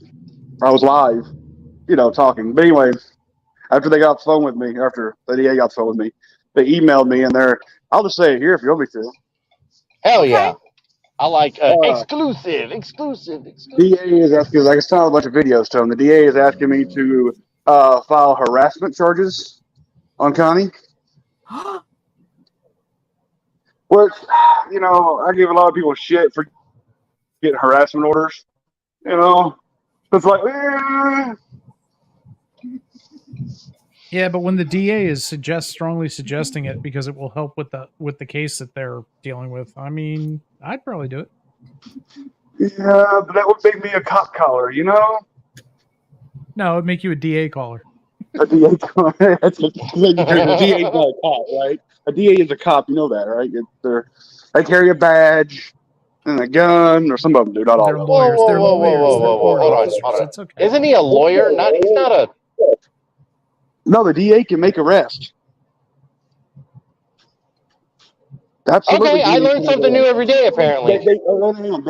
I was live, talking. But anyway, after they got off the phone with me, after the DA got off the phone with me, they emailed me and I'll just say it here if you want me to. Hell yeah. I like exclusive. DA is asking, I can send a bunch of videos to him. The DA is asking me to file harassment charges on Connie. Which, I give a lot of people shit for getting harassment orders. It's like, Yeah, but when the DA is strongly suggesting it because it will help with the case that they're dealing with, I mean, I'd probably do it. Yeah, but that would make me a cop caller, No, it'd make you a DA caller. A DA caller. That's a DA is not a cop, right? A DA is a cop, you know that, right? They carry a badge and a gun, or some of them do, not all They're of them. lawyers. They're Whoa, lawyers. They're court hold on, officers. hold on. It's okay. Isn't he a lawyer? He's not a. No, the DA can make arrest. Absolutely. Okay, I learn something new every day, apparently. They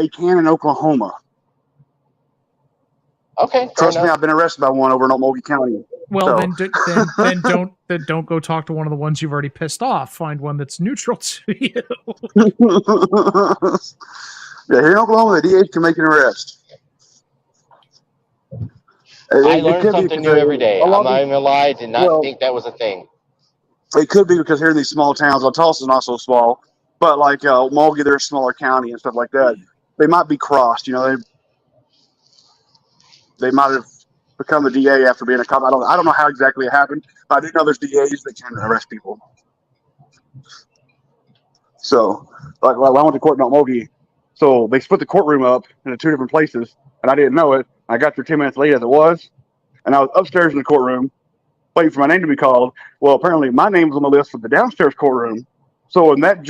can in Oklahoma. Okay, Trust me, I've been arrested by one over in Multnomah County. Well, So. then don't go talk to one of the ones you've already pissed off. Find one that's neutral to you. Yeah, here in Oklahoma, the DA can make an arrest. I learn something new every day. I'm not even gonna lie. I did not think that was a thing. It could be because here in these small towns, Tulsa's not so small, but like Mulgee, they're a smaller county and stuff like that. They might be crossed. They might have become a DA after being a cop. I don't know how exactly it happened, but I do know there's DAs that can arrest people. So, like when I went to court in Mulgee, so they split the courtroom up into 2 different places, and I didn't know it. I got there 10 minutes late as it was, and I was upstairs in the courtroom waiting for my name to be called. Well, apparently my name was on the list for the downstairs courtroom. So when that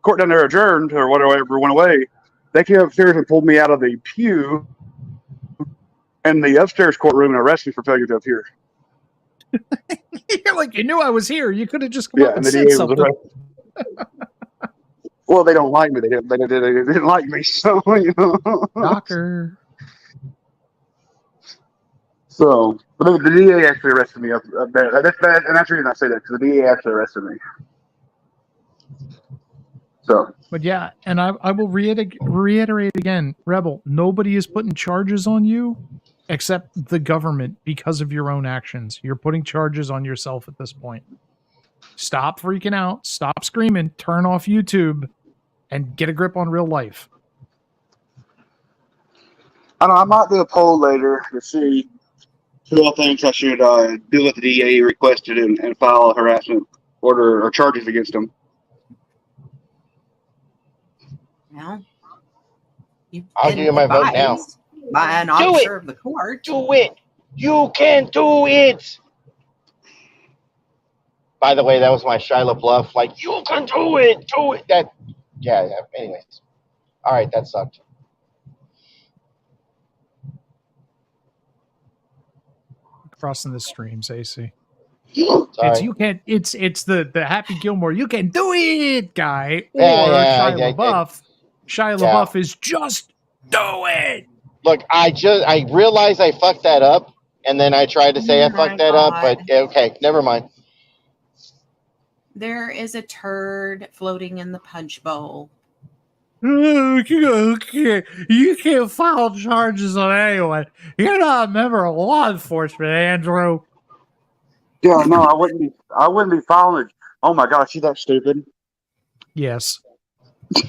court down there adjourned or whatever went away, They came upstairs and pulled me out of the pew in the upstairs courtroom and arrested me for failure to appear. You're like, you knew I was here. You could have just come Yeah, up and and the said DA was something. arrested. Well, they don't like me. They didn't like me. So, you know. Knocker. So, but the DA actually arrested me up there. That's bad, and that's the reason I say that, because the DA actually arrested me. So, But yeah, and I will reiterate again, Rebel, nobody is putting charges on you except the government because of your own actions. You're putting charges on yourself at this point. Stop freaking out. Stop screaming. Turn off YouTube and get a grip on real life. I don't know, I might do a poll later to see who all thinks I should do what the DA requested and file a harassment order or charges against them. Well, you've I'll been give you my vote now. advised by an Do officer it. of the court. Do it. You can do it. By the way, that was my Shia bluff. Like, you can do it. Do it. Yeah. Anyways. All right, that sucked. Crossing the streams, AC. Sorry. It's you can't. It's the Happy Gilmore. You can do it, guy. Or Yeah, Shia LaBeouf. Shia Yeah. LaBeouf is just do it. Look, I realized I fucked that up, and then I tried to say I fucked that up, but okay, never mind. There is a turd floating in the punch bowl. Okay. You can't file charges on anyone. You're not a member of law enforcement, Andrew. Yeah, no, I wouldn't be filing it. Oh my gosh, she's that stupid. Yes.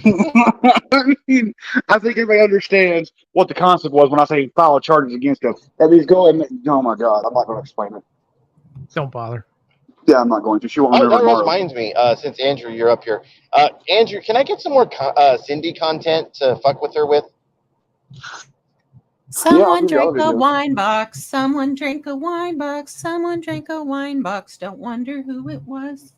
I mean, I think everybody understands what the concept was when I say file charges against them. That means go and oh my god, I'm not going to explain it. Don't bother. Yeah, I'm not going to. She won't Oh, remember that tomorrow. reminds me, since Andrew, you're up here. Andrew, can I get some more Cindy content to fuck with her with? Someone I'll drank do a it. wine box. Someone drank a wine box. Someone drank a wine box. Don't wonder who it was.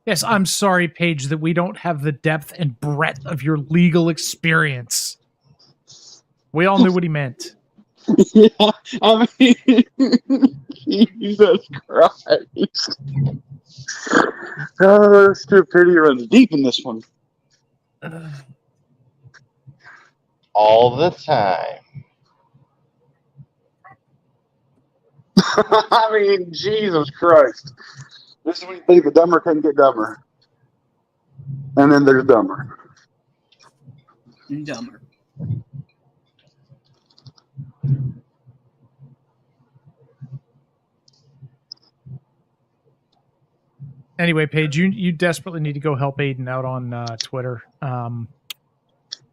Yes, I'm sorry, Paige, that we don't have the depth and breadth of your legal experience. We all knew what he meant. Yeah, I mean, Jesus Christ. Oh, stupidity runs deep in this one. All the time. I mean, Jesus Christ. This is when you think the dumber can get dumber. And then there's dumber. Dumber. Anyway, Paige, you desperately need to go help Aiden out on Twitter.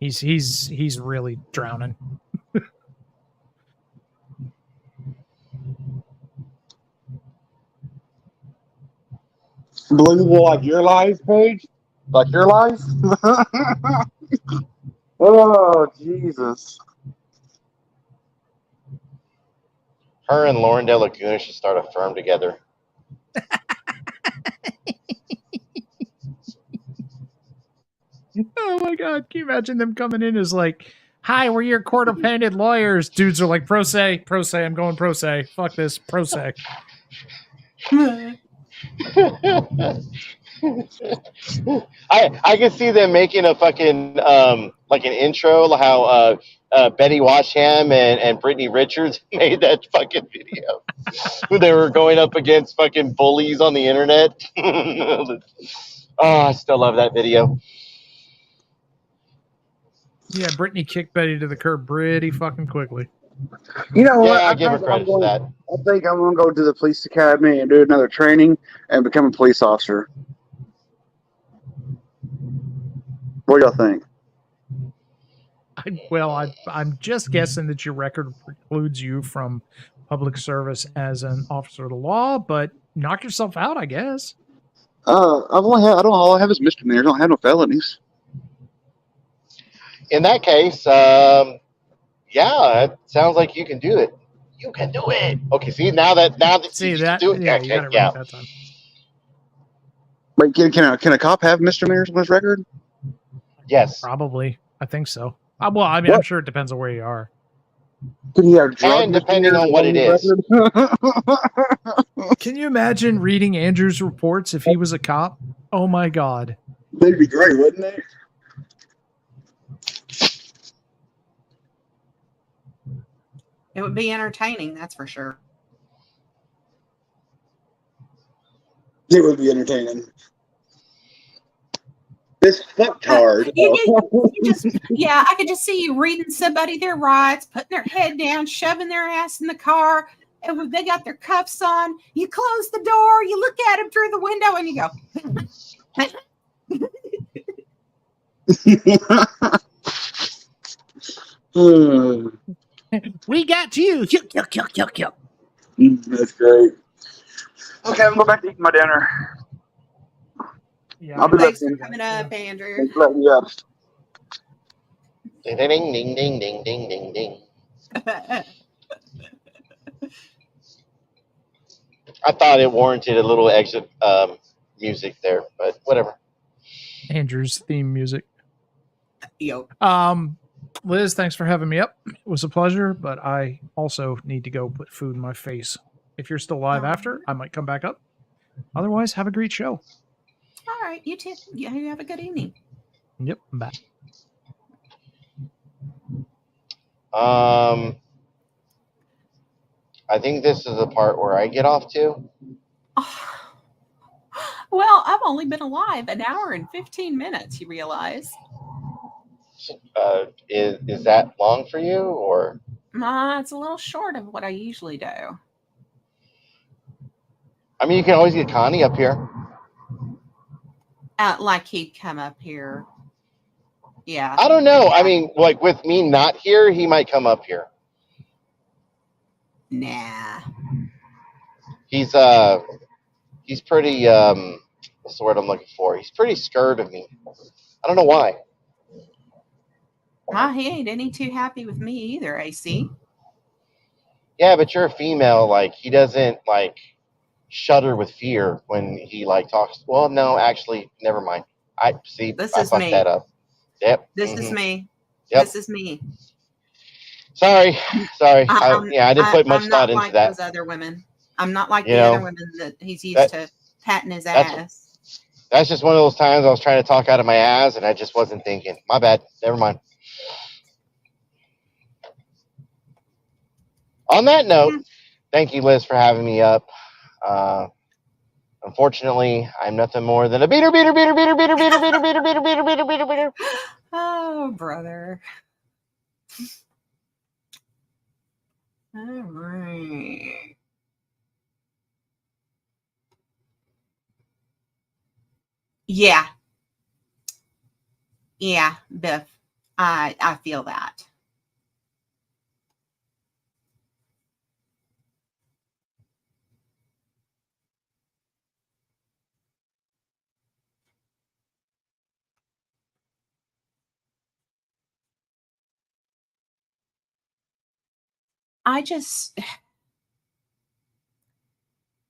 He's really drowning. Believable like your life, Paige? Like your life? Oh, Jesus. Her and Lauren De Laguna should start a firm together. Oh my god, can you imagine them coming in as like, hi, we're your court-appointed lawyers. Dudes are like, pro se, I'm going pro se. Fuck this, pro se. I can see them making a fucking like an intro, how Betty Washam and Brittany Richards made that fucking video when they were going up against fucking bullies on the internet. Oh, I still love that video. Yeah, Brittany kicked Betty to the curb pretty fucking quickly. You know what? Yeah, I give her credit for that. I think I'm going to go to the police academy and do another training and become a police officer. What do y'all think? I'm just guessing that your record precludes you from public service as an officer of the law, but knock yourself out, I guess. All I have is misdemeanors. I don't have no felonies. In that case, yeah, it sounds like you can do it. You can do it. Okay, see now that See you that? do it. Yeah, Okay, you got it yeah. right that time. Wait, can a cop have misdemeanors on his record? Yes. Probably. I think so. Well, I mean, I'm What? sure it depends on where you are. Can he have drug And depending on what it misdemeanors is. record? Can you imagine reading Andrew's reports if he was a cop? Oh my God. They'd be great, wouldn't they? It would be entertaining, that's for sure. It would be entertaining. This fucktard. You just, yeah, I could just see you reading somebody their rights, putting their head down, shoving their ass in the car, and when they got their cuffs on, you close the door, you look at them through the window, and you go, We got you. That's great. Okay, I'm going back to eat my dinner. Yeah, I'll be thanks back for in. coming up, Andrew. Thanks for letting me up. Ding, ding, ding, ding, ding, ding, ding, ding. I thought it warranted a little exit music there, but whatever. Andrew's theme music. Yo. Liz, thanks for having me up. It was a pleasure, but I also need to go put food in my face. If you're still live after, I might come back up. Otherwise, have a great show. All right, you too. You have a good evening. Yep, bye. I think this is the part where I get off too. Oh, well, I've only been alive an hour and 15 minutes, you realize? Is that long for you, or? It's a little short of what I usually do. I mean, you can always get Connie up here. Like he'd come up here. Yeah. I don't know. Yeah. I mean, like with me not here, he might come up here. Nah. He's pretty what's the word I'm looking for? He's pretty scared of me. I don't know why. He ain't any too happy with me either, AC. Yeah, but you're a female. Like he doesn't like shudder with fear when he like talks. Well, no, actually, never mind. I see. This I is fucked me. that up. Yep. This is me. Yep. This is me. Sorry. I didn't put much I'm thought not into like that. those other women. I'm not like You the know, other women that he's used to patting his ass. That's just one of those times I was trying to talk out of my ass and I just wasn't thinking. My bad. Never mind. On that note, thank you, Liz, for having me up. Unfortunately, I'm nothing more than a beater. Oh, brother. All right. Yeah. Yeah, Biff. I feel that.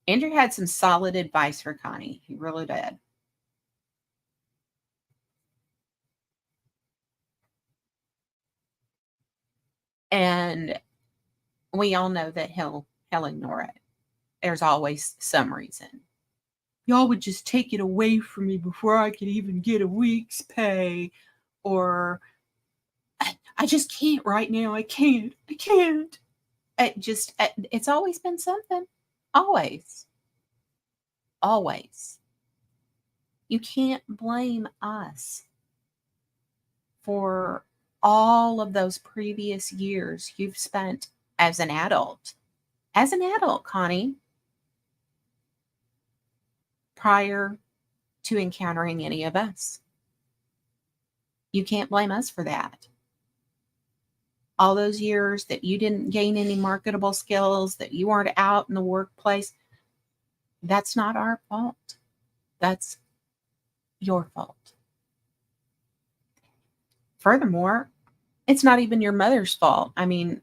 Andrew had some solid advice for Connie. He really did. And we all know that he'll ignore it. There's always some reason. Y'all would just take it away from me before I could even get a week's pay. Or I just can't right now. I can't. It's always been something. Always. Always. You can't blame us for all of those previous years you've spent as an adult. As an adult, Connie, prior to encountering any of us. You can't blame us for that. All those years that you didn't gain any marketable skills, that you weren't out in the workplace, that's not our fault. That's your fault. Furthermore, it's not even your mother's fault. I mean,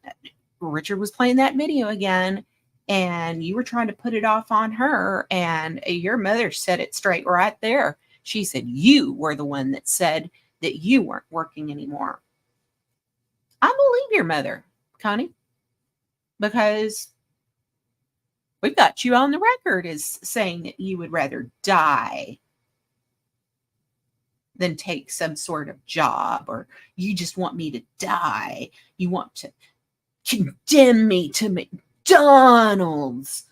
Richard was playing that video again, and you were trying to put it off on her, and your mother said it straight right there. She said you were the one that said that you weren't working anymore. I believe your mother, Connie, because we've got you on the record as saying that you would rather die than take some sort of job, or you just want me to die. You want to condemn me to McDonald's.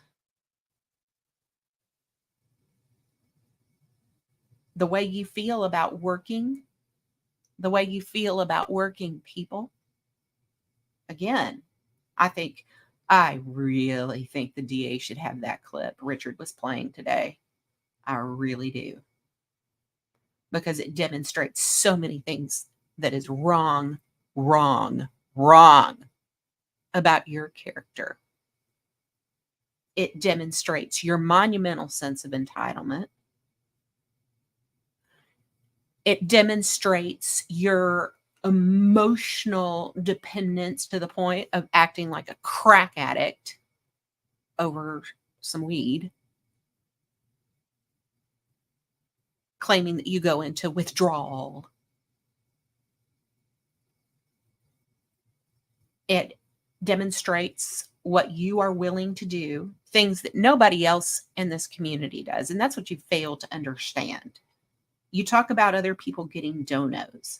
The way you feel about working, the way you feel about working people. Again, I really think the DA should have that clip Richard was playing today. I really do. Because it demonstrates so many things that is wrong about your character. It demonstrates your monumental sense of entitlement. It demonstrates your emotional dependence to the point of acting like a crack addict over some weed, claiming that you go into withdrawal. It demonstrates what you are willing to do, things that nobody else in this community does. And that's what you fail to understand. You talk about other people getting donos.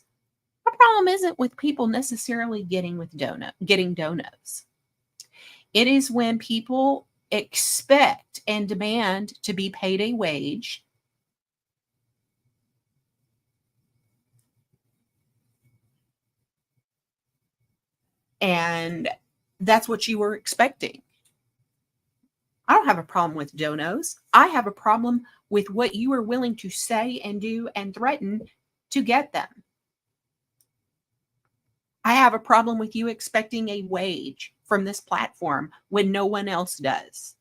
The problem isn't with people necessarily getting donos. It is when people expect and demand to be paid a wage and that's what you were expecting. I don't have a problem with donos. I have a problem with what you are willing to say and do and threaten to get them. I have a problem with you expecting a wage from this platform when no one else does.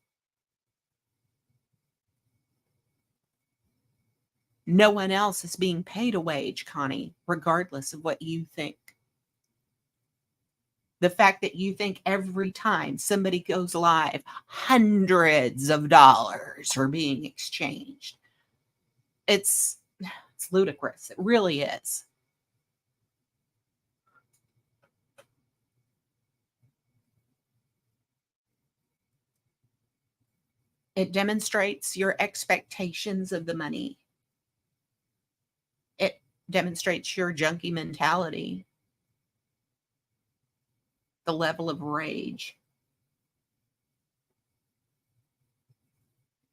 No one else is being paid a wage, Connie, regardless of what you think. The fact that you think every time somebody goes live, hundreds of dollars are being exchanged. It's ludicrous. It really is. It demonstrates your expectations of the money. It demonstrates your junkie mentality, the level of rage.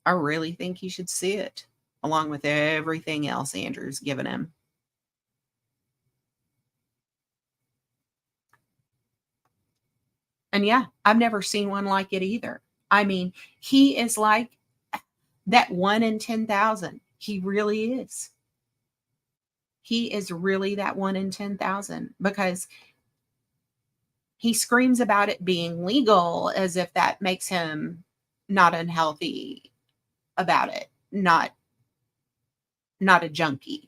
I really think you should see it, along with everything else Andrew's given him. And yeah, I've never seen one like it either. I mean, he is like that 1 in 10,000. He really is. He is really that 1 in 10,000 because he screams about it being legal as if that makes him not unhealthy about it, not a junkie.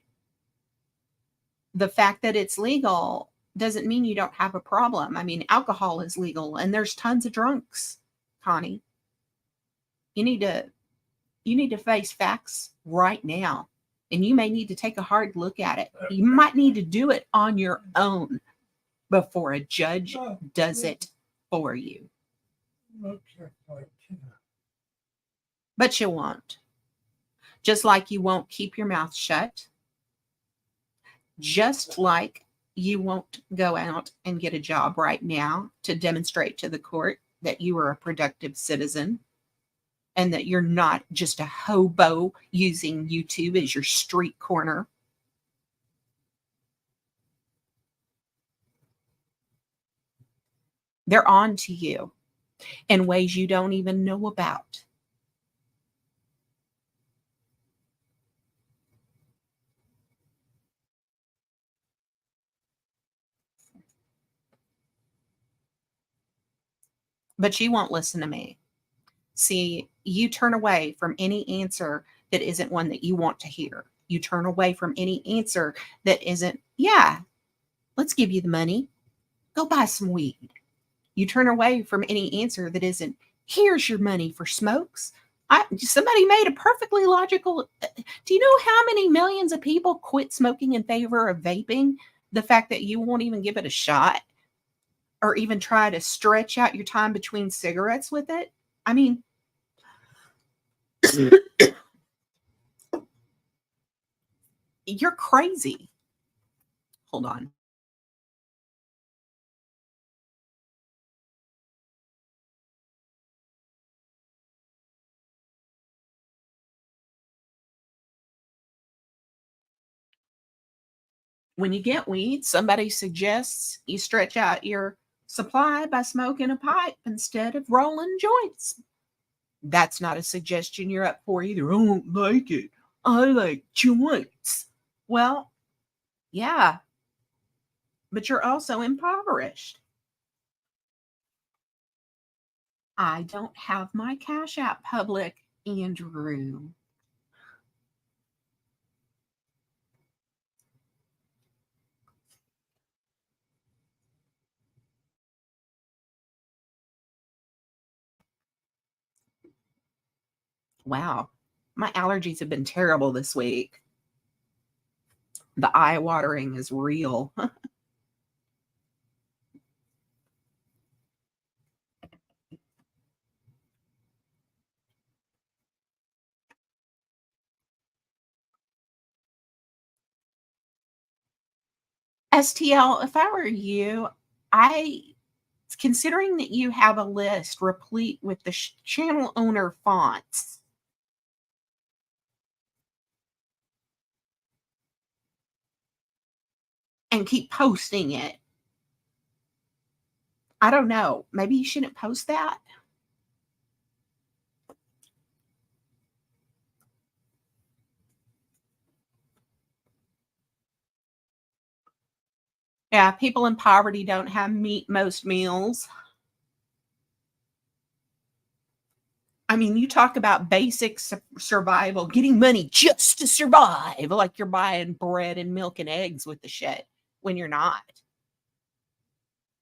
The fact that it's legal doesn't mean you don't have a problem. I mean, alcohol is legal and there's tons of drunks, Connie. You need to face facts right now. And you may need to take a hard look at it. You might need to do it on your own before a judge does it for you. But you won't. Just like you won't keep your mouth shut. Just like you won't go out and get a job right now to demonstrate to the court that you are a productive citizen and that you're not just a hobo using YouTube as your street corner. They're on to you in ways you don't even know about. But you won't listen to me. See, you turn away from any answer that isn't one that you want to hear. You turn away from any answer that isn't, yeah, let's give you the money. Go buy some weed. You turn away from any answer that isn't, Here's your money for smokes. Somebody made a perfectly logical. Do you know how many millions of people quit smoking in favor of vaping? The fact that you won't even give it a shot or even try to stretch out your time between cigarettes with it. I mean, you're crazy. Hold on. When you get weed, somebody suggests you stretch out your supply by smoking a pipe instead of rolling joints. That's not a suggestion you're up for either. I don't like it. I like joints. Well, yeah, but you're also impoverished. I don't have my Cash App public, Andrew. Wow, my allergies have been terrible this week. The eye watering is real. STL, if I were you, I considering that you have a list replete with the channel owner fonts, and keep posting it. I don't know. Maybe you shouldn't post that. Yeah, people in poverty don't have meat most meals. I mean, you talk about basic survival, getting money just to survive, like you're buying bread and milk and eggs with the shit when you're not.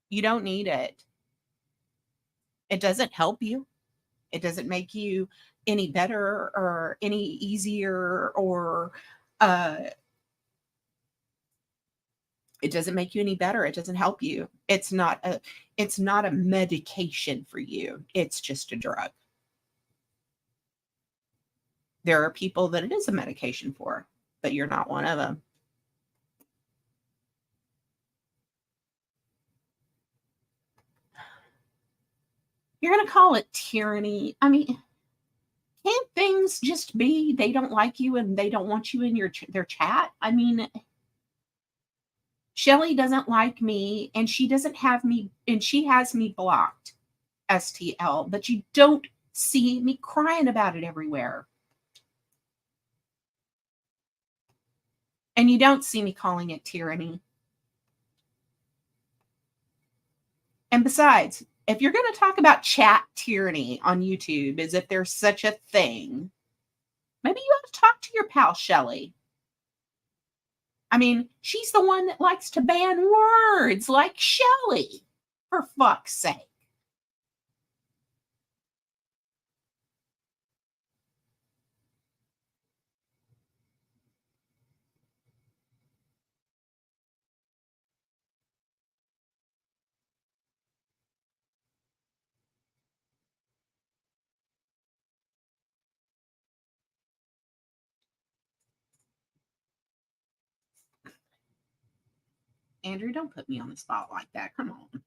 You don't need it. It doesn't help you. It doesn't make you any better or any easier or it doesn't make you any better. It doesn't help you. It's not a medication for you. It's just a drug. There are people that it is a medication for, but you're not one of them. You're going to call it tyranny. I mean, can't things just be they don't like you and they don't want you in their chat? I mean, Shelley doesn't like me and she doesn't have me and she has me blocked, STL, but you don't see me crying about it everywhere. And you don't see me calling it tyranny. And besides, if you're going to talk about chat tyranny on YouTube as if there's such a thing, maybe you have to talk to your pal Shelley. I mean, she's the one that likes to ban words like Shelley, for fuck's sake. Andrew, don't put me on the spot like that. Come on.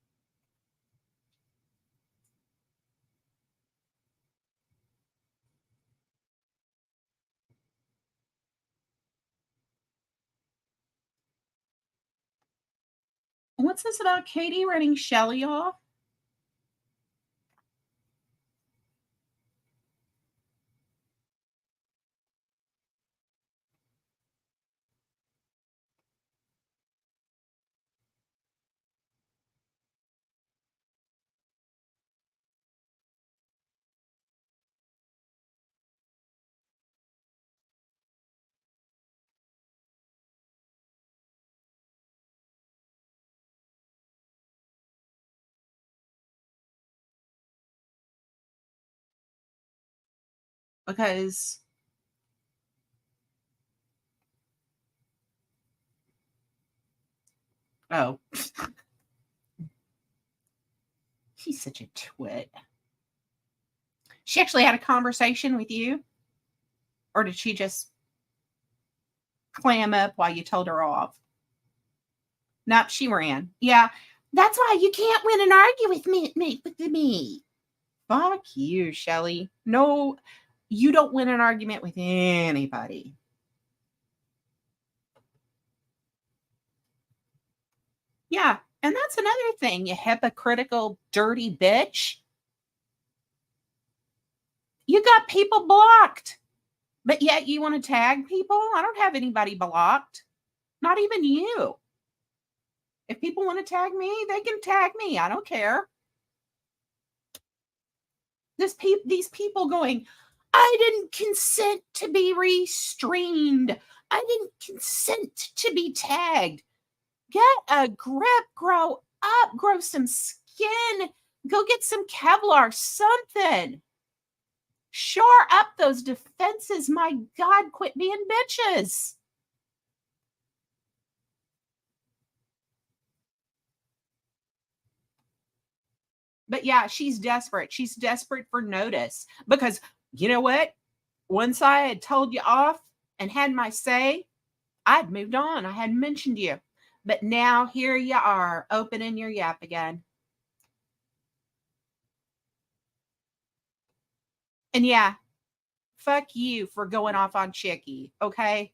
What's this about Katie running Shelley off? because oh, he's such a twit. She actually had a conversation with you, or did she just clam up while you told her off? Nope, she ran. Yeah, that's why you can't win and argue with me. Fuck you, Shelley. No, you don't win an argument with anybody. Yeah, and that's another thing, you hypocritical, dirty bitch. You got people blocked, but yet you want to tag people? I don't have anybody blocked. Not even you. If people want to tag me, they can tag me. I don't care. These people going, I didn't consent to be restrained. I didn't consent to be tagged. Get a grip, grow up, grow some skin, go get some Kevlar, something. Shore up those defenses. My God, quit being bitches. But yeah, she's desperate. She's desperate for notice because you know what? Once I had told you off and had my say, I'd moved on. I hadn't mentioned you. But now here you are, opening your yap again. And yeah, fuck you for going off on Chickie, okay?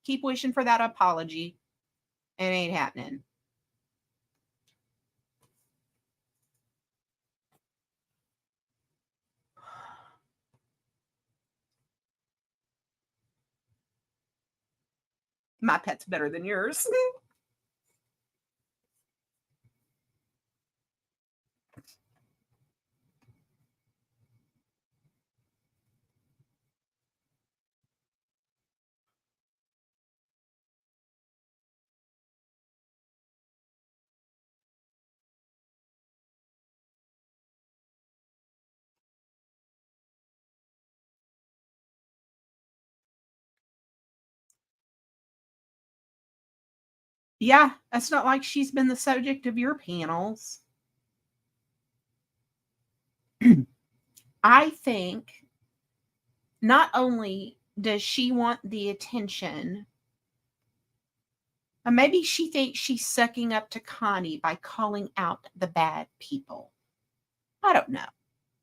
Keep wishing for that apology. It ain't happening. My pet's better than yours. Yeah, it's not like she's been the subject of your panels. I think not only does she want the attention, maybe she thinks she's sucking up to Connie by calling out the bad people. I don't know.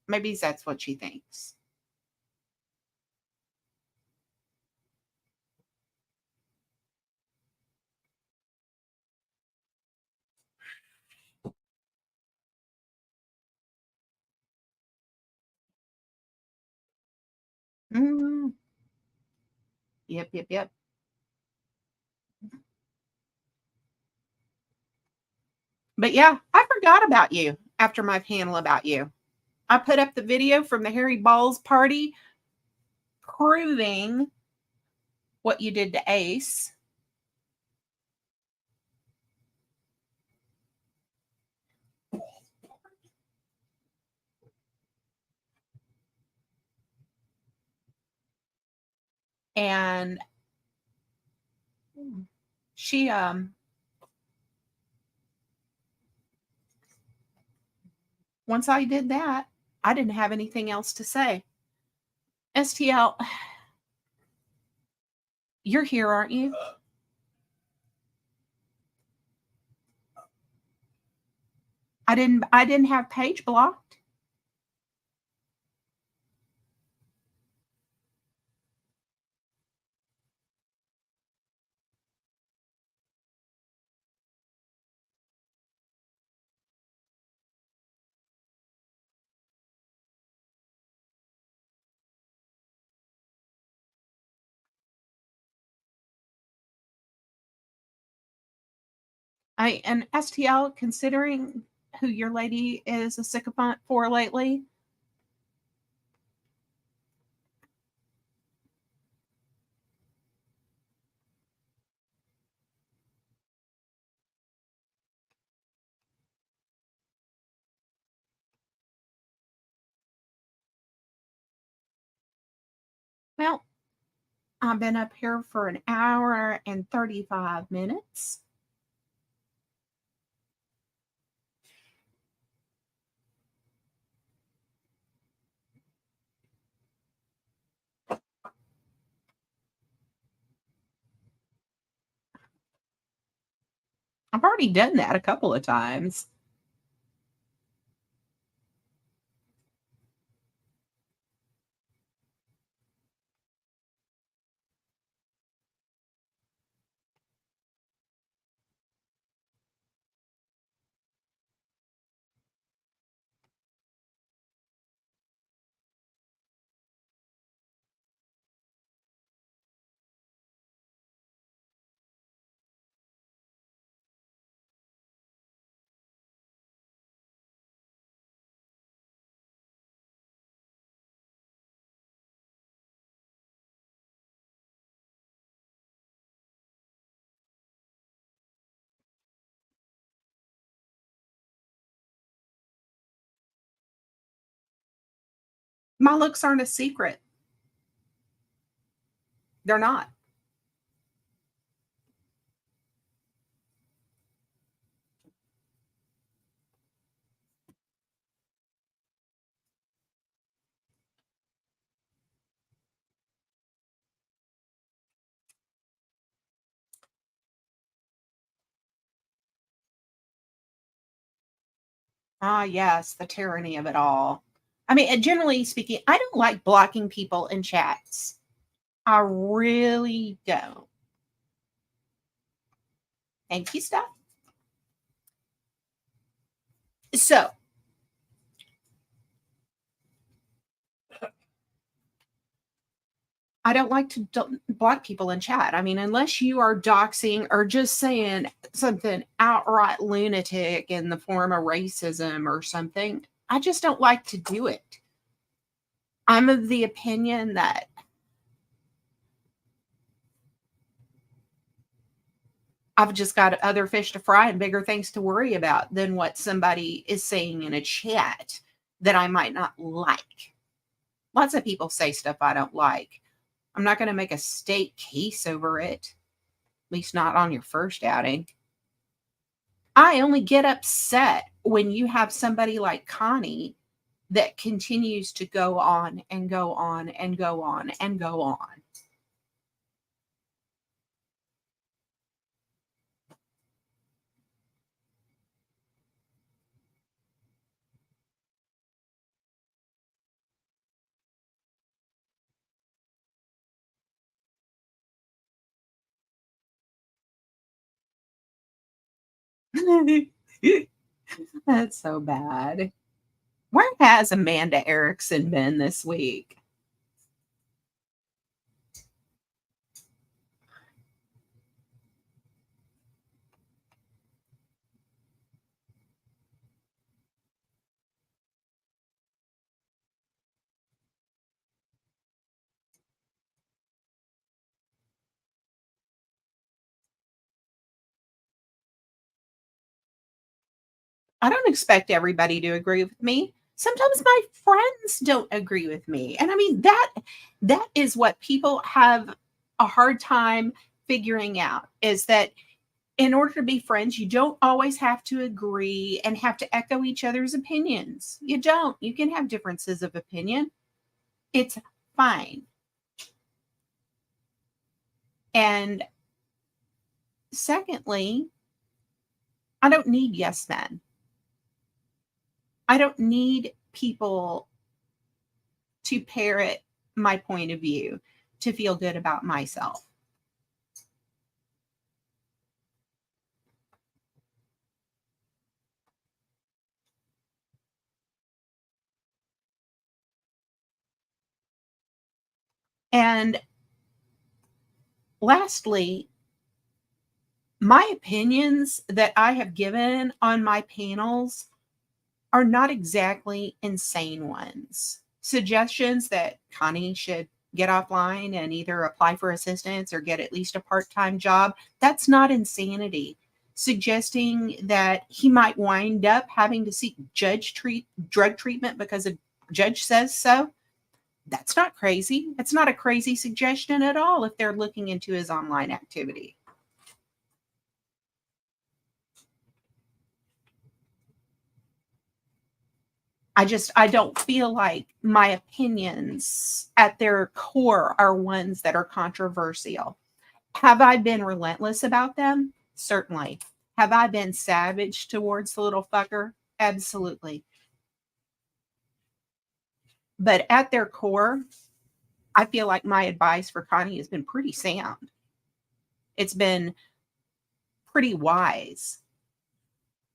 Maybe that's what she thinks. Mm. Yep. But yeah, I forgot about you after my panel about you. I put up the video from the Harry Balls party proving what you did to Ace. And she once I did that, I didn't have anything else to say. STL, you're here, aren't you? I didn't have Paige blocked. And STL, considering who your lady is a sycophant for lately, I've been up here for an hour and 35 minutes. I've already done that a couple of times. My looks aren't a secret. They're not. Ah, yes, the tyranny of it all. I mean, generally speaking, I don't like blocking people in chats. I really don't. Thank you, stuff. So, I don't like to block people in chat. I mean, unless you are doxing or just saying something outright lunatic in the form of racism or something, I just don't like to do it. I'm of the opinion that I've just got other fish to fry and bigger things to worry about than what somebody is saying in a chat that I might not like. Lots of people say stuff I don't like. I'm not going to make a state case over it, at least not on your first outing. I only get upset when you have somebody like Connie that continues to go on and go on and go on and go on. That's so bad. Where has Amanda Erickson been this week? I don't expect everybody to agree with me. Sometimes my friends don't agree with me. And I mean that is what people have a hard time figuring out, is that in order to be friends, you don't always have to agree and have to echo each other's opinions. You don't. You can have differences of opinion. It's fine. And secondly, I don't need yes men. I don't need people to parrot my point of view to feel good about myself. And lastly, my opinions that I have given on my panels are not exactly insane ones. Suggestions that Connie should get offline and either apply for assistance or get at least a part-time job, that's not insanity. Suggesting that he might wind up having to seek drug treatment because a judge says so, That's not crazy. It's not a crazy suggestion at all if they're looking into his online activity. I don't feel like my opinions at their core are ones that are controversial. Have I been relentless about them? Certainly. Have I been savage towards the little fucker? Absolutely. But at their core, I feel like my advice for Connie has been pretty sound. It's been pretty wise.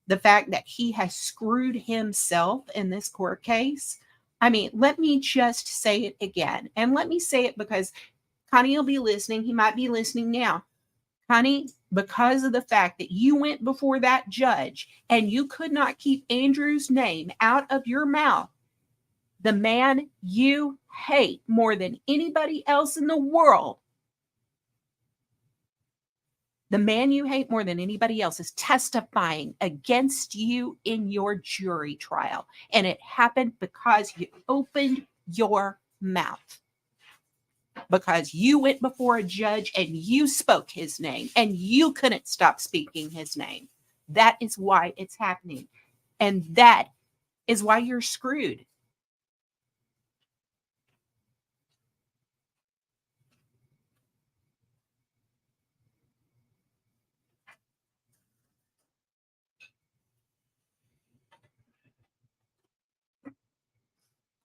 The fact that he has screwed himself in this court case. I mean, let me just say it again. And let me say it because Connie will be listening. He might be listening now. Connie, because of the fact that you went before that judge and you could not keep Andrew's name out of your mouth, the man you hate more than anybody else in the world, the man you hate more than anybody else is testifying against you in your jury trial. And it happened because you opened your mouth. Because you went before a judge and you spoke his name and you couldn't stop speaking his name. That is why it's happening. And that is why you're screwed.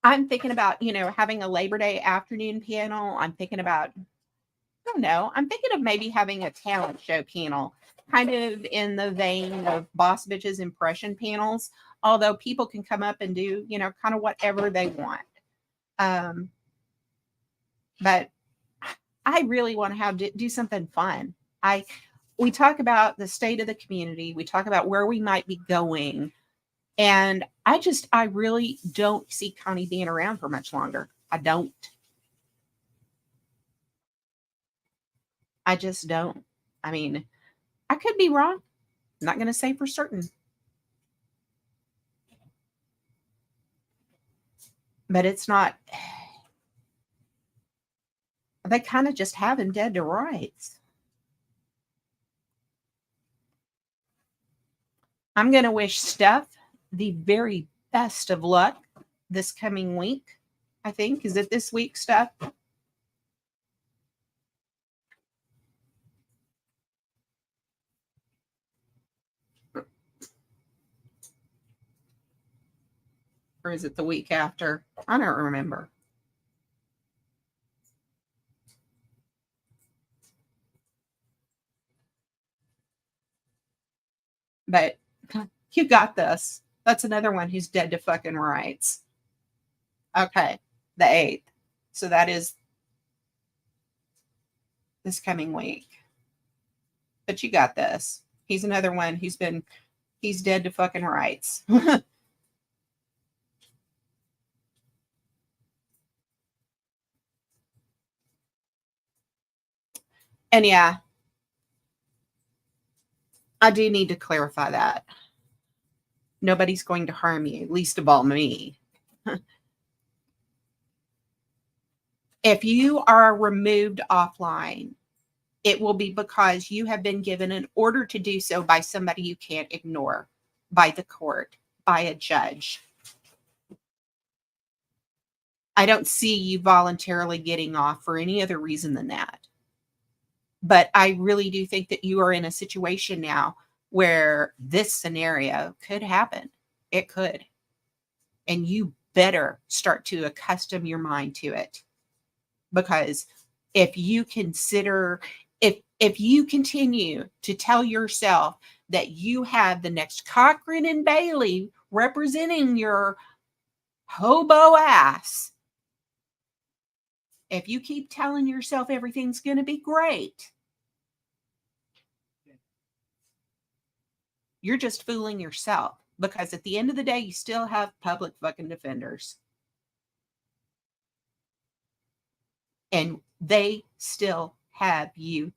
I'm thinking about, having a Labor Day afternoon panel. I'm thinking about, I don't know, I'm thinking of maybe having a talent show panel, kind of in the vein of Boss Bitch's impression panels, although people can come up and do, kind of whatever they want. But I really want to do something fun. We talk about the state of the community. We talk about where we might be going. And I really don't see Connie being around for much longer. I don't. I just don't. I mean, I could be wrong. I'm not going to say for certain. But it's not. They kind of just have him dead to rights. I'm going to wish Steph the very best of luck this coming week. I think. Is it this week, Steph? Or is it the week after? I don't remember. But you got this. That's another one who's dead to fucking rights. Okay, the 8th. So that is this coming week. But you got this. He's another one he's dead to fucking rights. And yeah, I do need to clarify that. Nobody's going to harm you, least of all me. If you are removed offline, it will be because you have been given an order to do so by somebody you can't ignore, by the court, by a judge. I don't see you voluntarily getting off for any other reason than that. But I really do think that you are in a situation now where this scenario could happen. It could. And you better start to accustom your mind to it. Because if you continue to tell yourself that you have the next Cochran and Bailey representing your hobo ass, if you keep telling yourself everything's going to be great, you're just fooling yourself, because at the end of the day, you still have public fucking defenders. And they still have you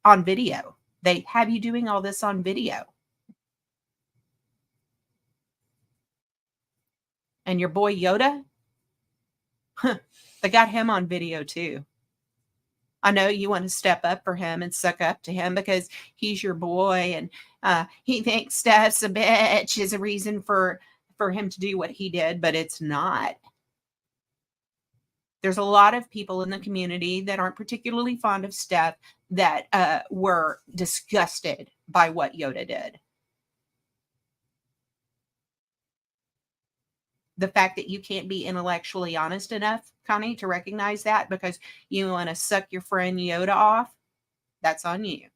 on video. They have you doing all this on video. And your boy Yoda, They got him on video too. I know you want to step up for him and suck up to him because he's your boy, and he thinks Steph's a bitch is a reason for him to do what he did, but it's not. There's a lot of people in the community that aren't particularly fond of Steph that were disgusted by what Yoda did. The fact that you can't be intellectually honest enough, Connie, to recognize that because you want to suck your friend Yoda off, that's on you.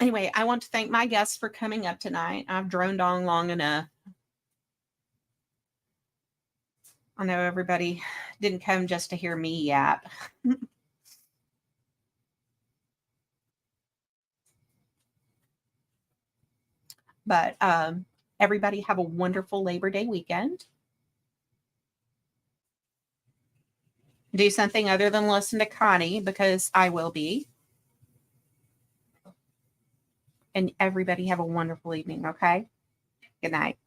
Anyway, I want to thank my guests for coming up tonight. I've droned on long enough. I know everybody didn't come just to hear me yap. But everybody have a wonderful Labor Day weekend. Do something other than listen to Connie because I will be. And everybody have a wonderful evening, okay? Good night.